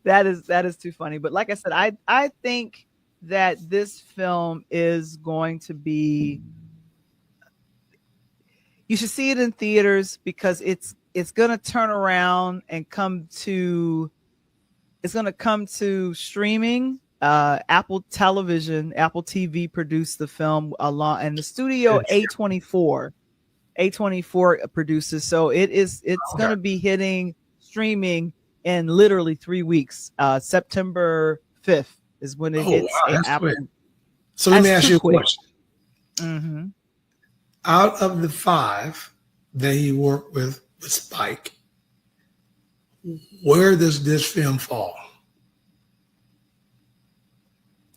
that is too funny. But like I said, I think that this film is going to be, you should see it in theaters, because it's going to turn around and come to streaming. Apple Television, Apple TV produced the film along, and the studio A24 produces. So it's going to be hitting streaming in literally 3 weeks. September 5th is when it hits Apple. Quick. So let me ask you a question. Mm-hmm. Out of the 5 that he worked with Spike, where does this film fall?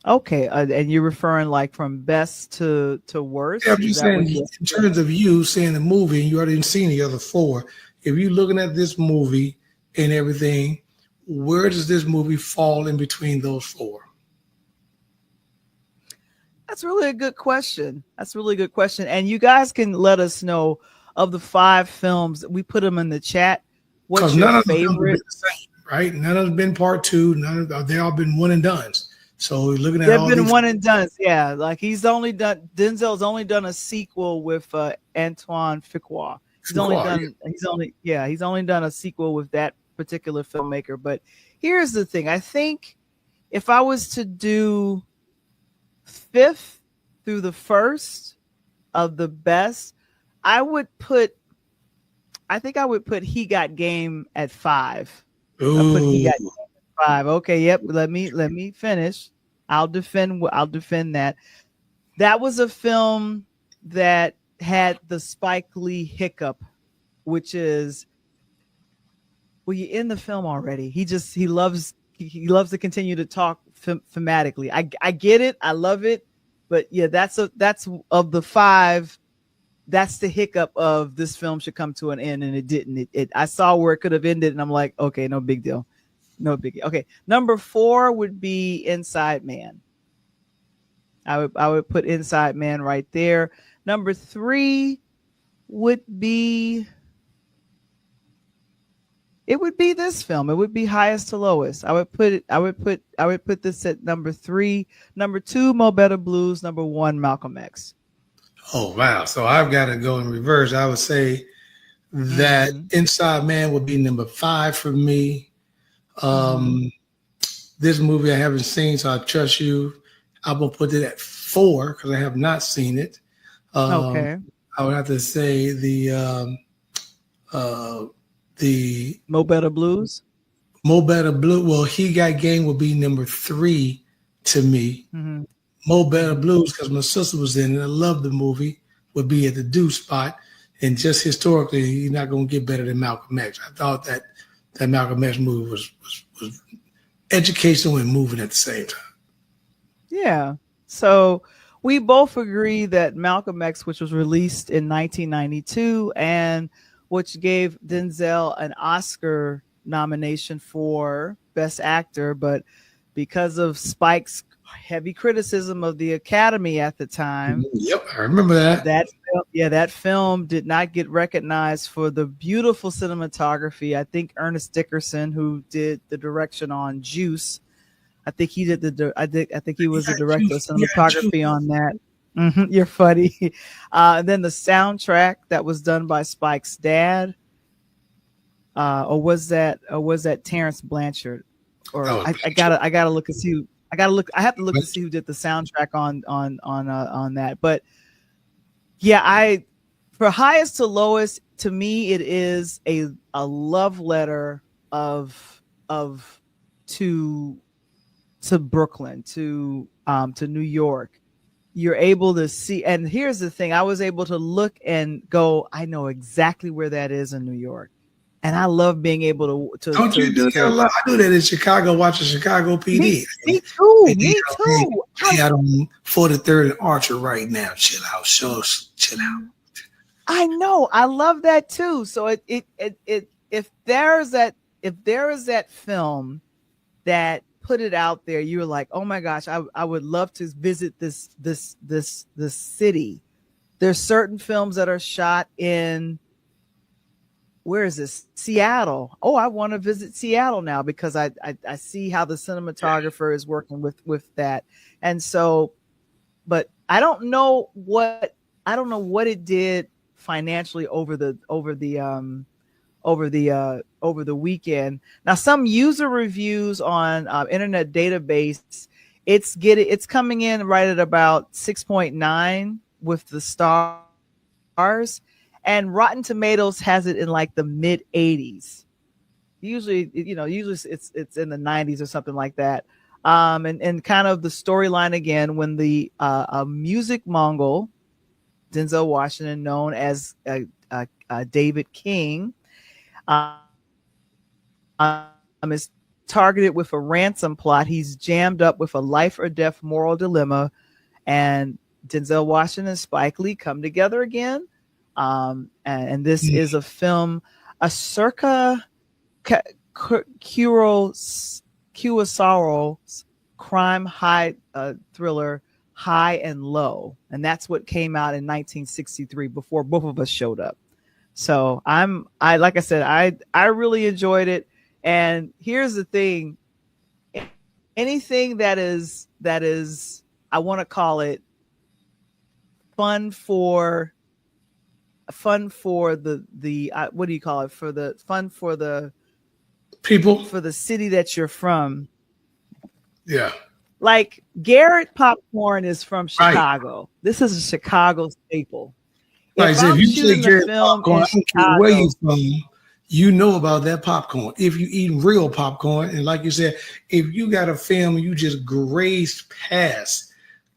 Okay, and you're referring like from best to worst? Yeah, I'm just saying, in terms of you seeing the movie, and you already seen the other 4, if you're looking at this movie and everything, where does this movie fall in between those 4? That's really a good question. And you guys can let us know, of the 5 films, we put them in the chat, what's your favorite? Right? None of them been part 2. They all been one and dones. So looking at they've been one and done. Yeah, like Denzel's only done a sequel with Antoine Fuqua. He's only done a sequel with that particular filmmaker. But here's the thing. I think if I was to do 5th through the 1st of the best, I would put He Got Game at 5. Ooh. I put He Got Game at 5. Okay, yep. Let me finish. I'll defend that. That was a film that had the Spike Lee hiccup, which is, well, you're in the film already. He loves to continue to talk thematically. I get it. I love it. But yeah, that's of the 5. That's the hiccup of this film should come to an end, and it didn't. I saw where it could have ended, and I'm like, okay, no big deal. Okay, number 4 would be Inside Man. I would put Inside Man right there. Number 3 would be this film. It would be Highest to Lowest. I would put this at number 3. Number 2, Mo Better Blues. Number 1, Malcolm X. Oh wow! So I've got to go in reverse. I would say that Inside Man would be number 5 for me. This movie I haven't seen, so I trust you. I'm gonna put it at 4 because I have not seen it. Okay. I would have to say the Mo Better Blues. Mo Better Blue. Well, He Got Game would be number 3 to me. Mm-hmm. Mo Better Blues, because my sister was in it. I love the movie. Would be at the due spot. And just historically, you're not going to get better than Malcolm X. I thought that Malcolm X movie was educational and moving at the same time. Yeah. So we both agree that Malcolm X, which was released in 1992 and which gave Denzel an Oscar nomination for Best Actor, but because of Spike's heavy criticism of the Academy at the time. Yep, I remember that. That film did not get recognized for the beautiful cinematography. I think Ernest Dickerson, who did the direction on Juice, I think he did I think he was the director of cinematography on that. You're funny. And then the soundtrack that was done by Spike's dad, or was that Terrence Blanchard? Or I gotta look and see. I have to look to see who did the soundtrack on that. But yeah, for Highest to Lowest, to me it is a love letter to Brooklyn, to New York. You're able to see, and here's the thing: I was able to look and go, I know exactly where that is in New York. And I love being able to Don't you do that a lot? I do that in Chicago, watching Chicago PD. Me too. Hey, out on 43rd and Archer right now. Chill out. Chill out. I know. I love that too. So if there is that film that put it out there, you're like, oh my gosh, I would love to visit this city. There's certain films that are shot in, where is this? Seattle. Oh, I want to visit Seattle now because I see how the cinematographer is working with that. And so, but I don't know what it did financially over the weekend. Now, some user reviews on Internet Database, it's coming in right at about 6.9 with the stars. And Rotten Tomatoes has it in like the mid 80s. Usually it's in the 90s or something like that. And kind of the storyline again, when the music Mongol, Denzel Washington, known as David King, is targeted with a ransom plot. He's jammed up with a life or death moral dilemma, and Denzel Washington and Spike Lee come together again. And this is a film, a circa Kurosawa's crime high thriller, High and Low, and that's what came out in 1963 before both of us showed up. So like I said, I really enjoyed it. And here's the thing: anything that is I want to call it fun for the what do you call it, for the fun for the people, for the city that you're from. Yeah. Like Garrett popcorn is from Chicago. Right. This is a Chicago staple. Right. So if you say Garrett popcorn, I don't care where you're from, you know about that popcorn. If you eat real popcorn, and like you said, if you got a film, you just grazed past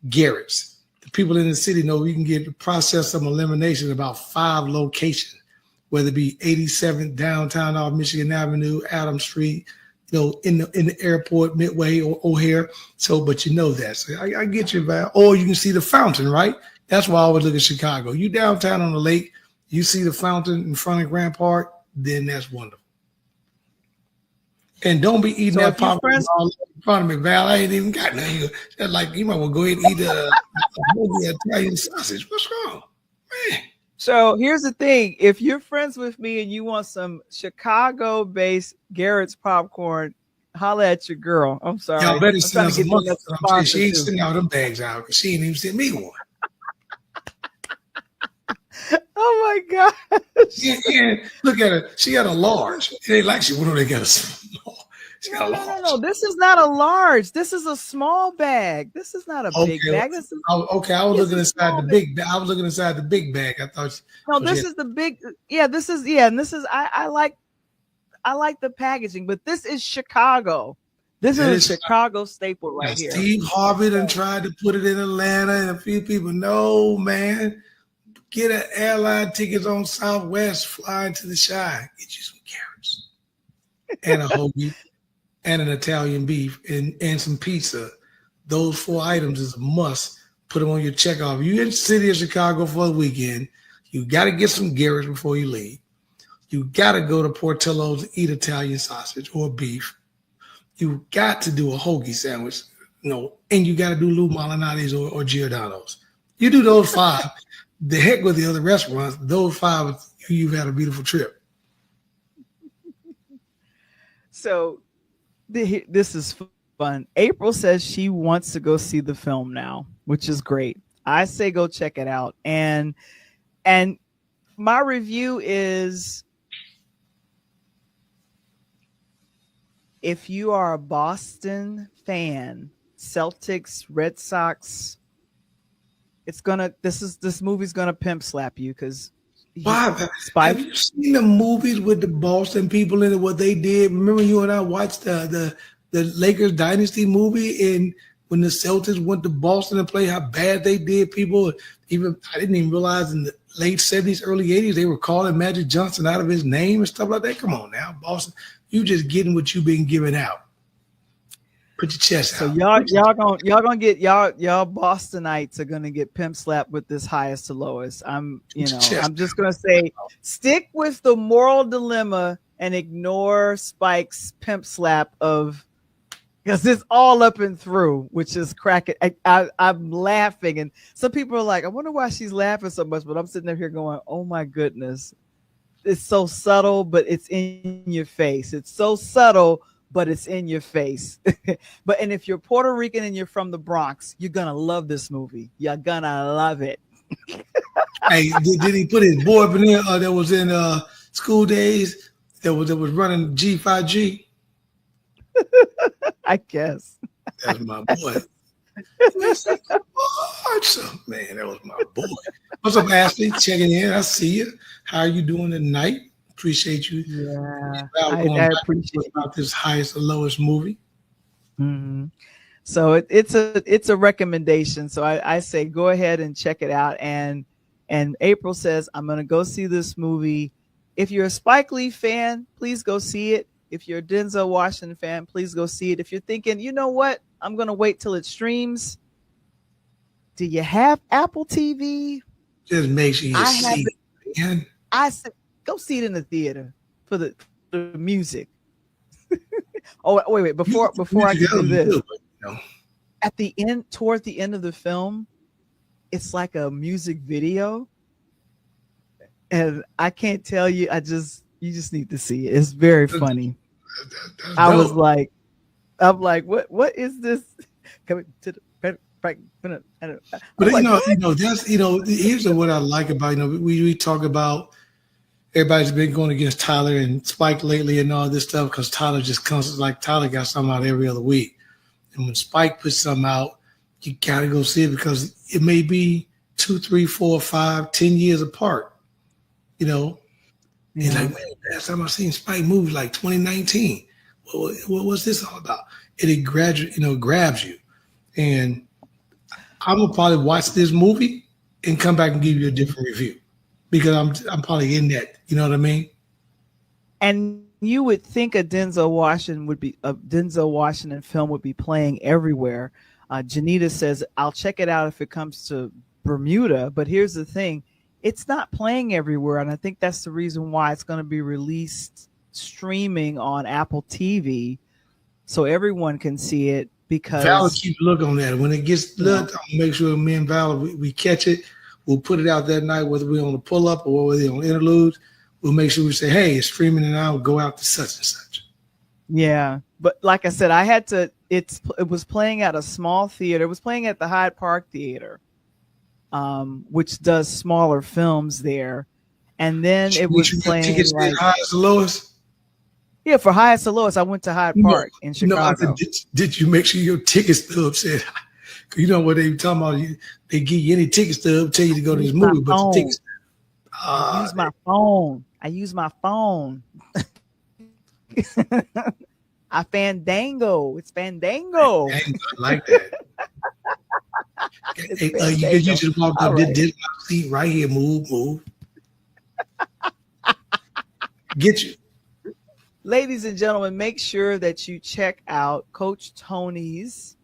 Garrett's. The people in the city know you can get the process of elimination about 5 locations, whether it be 87th downtown off Michigan Avenue, Adams Street, in the airport, Midway or O'Hare. So, but you know that. So I get you, Val. Or you can see the fountain, right? That's why I always look at Chicago. You downtown on the lake, you see the fountain in front of Grand Park, then that's wonderful. And don't be eating So that if you're popcorn friends, all in front of me, Val. I ain't even got nothing. That's like you might well go ahead and eat a hoagie Italian sausage. What's wrong, man? so here's the thing: if you're friends with me and you want some Chicago-based Garrett's popcorn, holla at your girl. I'm Y'all sorry, better I'm send trying to us a get them monkey. as a I'm saying sponsor she ain't too. sending out them bags out because she ain't even sent me one. Oh my god! And look at her. She got a large. It ain't like she went over there and got a small. She got a large. No. This is not a large. This is a small bag. This is not a big Okay. bag. Okay. I was It's looking a inside small the bag. big bag. I was looking inside the big bag. I thought. No, She this had, is the big. Yeah, this is yeah, and this is I like the packaging, but this is Chicago. This that is a is Chicago staple now, right here. Steve Harvey done tried to put it in Atlanta, and a few people. No, man. Get an airline tickets on Southwest, flying to the Shy. Get you some carrots and a hoagie and an Italian beef and some pizza. Those 4 items is a must. Put them on your checkoff. If you're in the city of Chicago for the weekend, you got to get some Garrett's before you leave. You got to go to Portillo's to eat Italian sausage or beef. You got to do a hoagie sandwich, and you got to do Lou Malinati's or Giordano's. You do those 5. The heck with the other restaurants. Those 5, you've had a beautiful trip. So this is fun. April says she wants to go see the film now, which is great. I say go check it out. And my review is, if you are a Boston fan, Celtics, Red Sox, this movie's gonna pimp slap you because Why? Have you seen the movies with the Boston people in it? What they did? Remember, you and I watched the Lakers dynasty movie, and when the Celtics went to Boston and play, how bad they did people. Even I didn't even realize in the late 70s, early 80s, they were calling Magic Johnson out of his name and stuff like that. Come on now, Boston, you just getting what you've been giving out. Put your chest So out. y'all gonna get y'all Bostonites are gonna get pimp slapped with this highest to lowest. I'm just gonna say, stick with the moral dilemma and ignore Spike's pimp slap of, because it's all up and through, which is cracking. I'm laughing, and some people are like, I wonder why she's laughing so much, but I'm sitting there here going, oh my goodness, it's so subtle, but it's in your face. It's so subtle, but it's in your face. And if you're Puerto Rican and you're from the Bronx, you're gonna love this movie. You're gonna love it. Hey, did he put his boy up in there that was in School Days that was running G5G? I guess. That's my boy. Man, that was my boy. What's up, Ashley? Checking in. I see you. How are you doing tonight? Appreciate you. Yeah, I appreciate about this highest or lowest movie. Mm-hmm. So it's a recommendation. So I say go ahead and check it out. And April says, I'm gonna go see this movie. If you're a Spike Lee fan, please go see it. If you're a Denzel Washington fan, please go see it. If you're thinking, you know what, I'm gonna wait till it streams. Do you have Apple TV? Just make sure you see it, man. I said, go see it in the theater for the music. Oh, wait. Before I can do this, at the end, toward the end of the film, it's like a music video. And I can't tell you, you just need to see it. It's very funny. I'm like, what is this? Coming to the but here's what I like about, we talk about, everybody's been going against Tyler and Spike lately and all this stuff because Tyler just comes, like Tyler got something out every other week. And when Spike puts something out, you got to go see it because it may be 2, 3, 4, 5, 10 years apart. And like, man, last time I seen Spike movies like 2019. What was this all about? And it gradually, grabs you. And I'm gonna probably watch this movie and come back and give you a different review because I'm probably in that. You know what I mean? And you would think a Denzel Washington film would be playing everywhere. Janita says, I'll check it out if it comes to Bermuda. But here's the thing. It's not playing everywhere. And I think that's the reason why it's going to be released streaming on Apple TV so everyone can see it, because Val keep a look on that. When it gets looked, I'll make sure me and Val we catch it. We'll put it out that night, whether we're on the pull up or whether we're on interludes. We'll make sure we say, hey, it's streaming and I'll go out to such and such. Yeah. But like I said, I had to, it was playing at a small theater. It was playing at the Hyde Park Theater, which does smaller films there. And then it was playing tickets like highest and lowest. Yeah, for highest and lowest, I went to Hyde Park in Chicago. Did you make sure your ticket stub said? Cause you know what they were talking about? They give you any ticket stub, tell you to go to this movie, but the tickets. I use my phone. I use my phone. I Fandango. It's Fandango. I like that. You just walked up. Right. This my seat right here. Move. Get you. Ladies and gentlemen, make sure that you check out Coach Tony's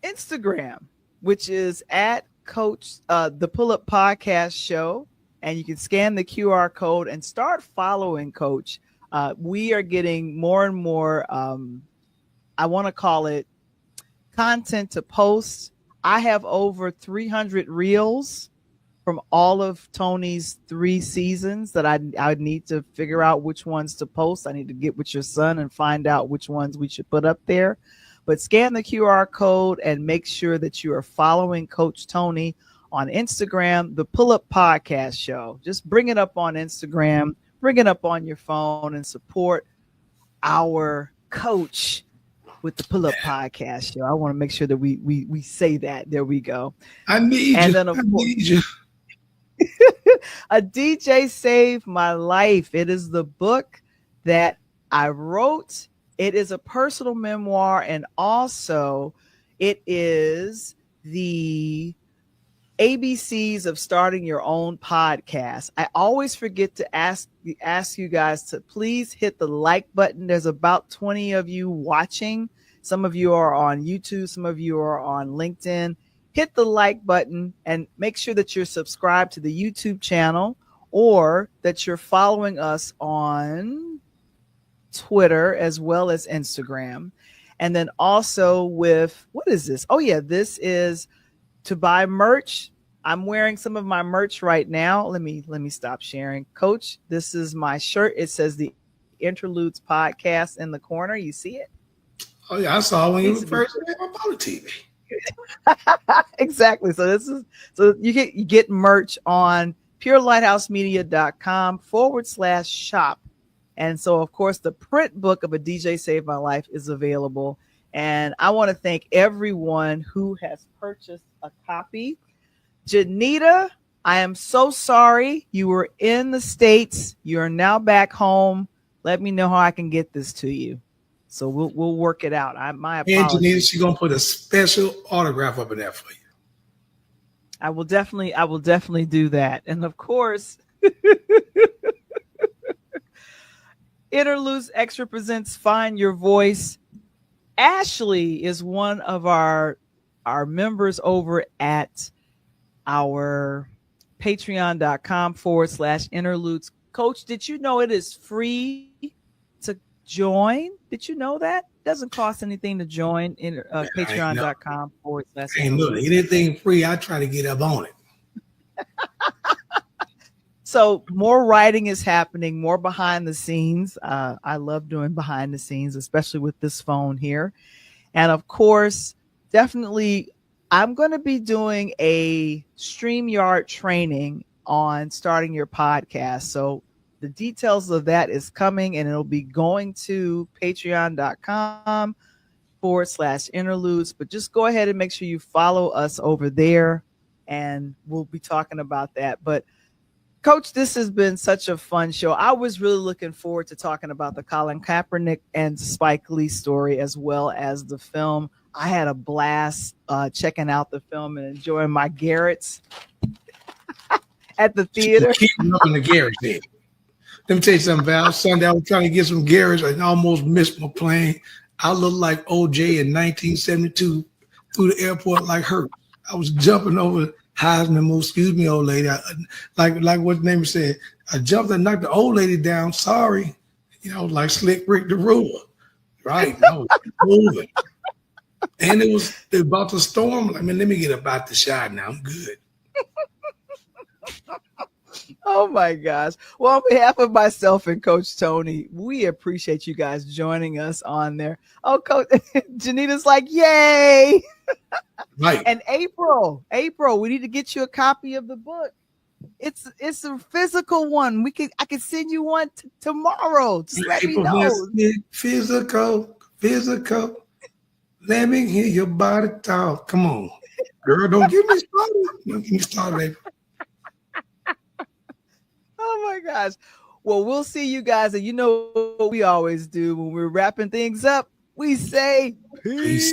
Instagram, which is at Coach the Pull Up Podcast Show, and you can scan the QR code and start following Coach. We are getting more and more, I want to call it content to post. I have over 300 reels from all of Tony's 3 seasons that I need to figure out which ones to post. I need to get with your son and find out which ones we should put up there. But scan the QR code and make sure that you are following Coach Tony on Instagram, the Pull Up Podcast Show. Just bring it up on Instagram, bring it up on your phone, and support our coach with the Pull Up Podcast Show. I want to make sure that we say that. There we go. I need and you. Then, of course, A DJ Saved My Life. It is the book that I wrote. It is a personal memoir, and also it is the ABCs of starting your own podcast. I always forget to ask you guys to please hit the like button. There's about 20 of you watching. Some of you are on YouTube. Some of you are on LinkedIn. Hit the like button and make sure that you're subscribed to the YouTube channel, or that you're following us on Twitter as well as Instagram. And then also with, what is this? Oh yeah, this is to buy merch. I'm wearing some of my merch right now. Let me stop sharing. Coach, this is my shirt. It says the Interludes Podcast in the corner. You see it? Oh yeah, I saw when you were first on the TV. Exactly. So you get merch on purelighthouse.media.com/shop. And so, of course, the print book of A DJ Saved My Life is available. And I want to thank everyone who has purchased a copy. Janita, I am so sorry. You were in the States. You are now back home. Let me know how I can get this to you. So we'll work it out. My apologies. And Janita, she's gonna put a special autograph up in there for you. I will definitely do that. And of course, Interludes Extra presents Find Your Voice. Ashley is one of our members over at our patreon.com/interludes. Coach, did you know it is free to join? Did you know that? It doesn't cost anything to join in patreon.com/interludes. Ain't look, anything free, I try to get up on it. So more writing is happening, more behind the scenes. I love doing behind the scenes, especially with this phone here. And of course, definitely, I'm going to be doing a StreamYard training on starting your podcast. So the details of that is coming, and it'll be going to patreon.com/interludes. But just go ahead and make sure you follow us over there, and we'll be talking about that. But Coach, this has been such a fun show. I was really looking forward to talking about the Colin Kaepernick and Spike Lee story, as well as the film. I had a blast checking out the film and enjoying my Garrett's at the theater. Keep up in the Garrett's there. Let me tell you something, Val. Sunday, I was trying to get some Garrett's and almost missed my plane. I looked like OJ in 1972 through the airport like her. I was jumping over Heisman move. Excuse me, old lady. Like what the name said. I jumped and knocked the old lady down. Sorry. like Slick Rick the Ruler. Right. No, moving. And it was about to storm. Like, man, let me get up out the shot now. I'm good. Oh my gosh. Well, on behalf of myself and Coach Tony, we appreciate you guys joining us on there. Oh, Coach Janita's like, yay. Right. And April, we need to get you a copy of the book. It's a physical one. I can send you one tomorrow. Just let me know. Physical. Let me hear your body talk. Come on, girl. Don't get me started. April. Oh my gosh. Well, we'll see you guys. And you know what we always do when we're wrapping things up. We say peace.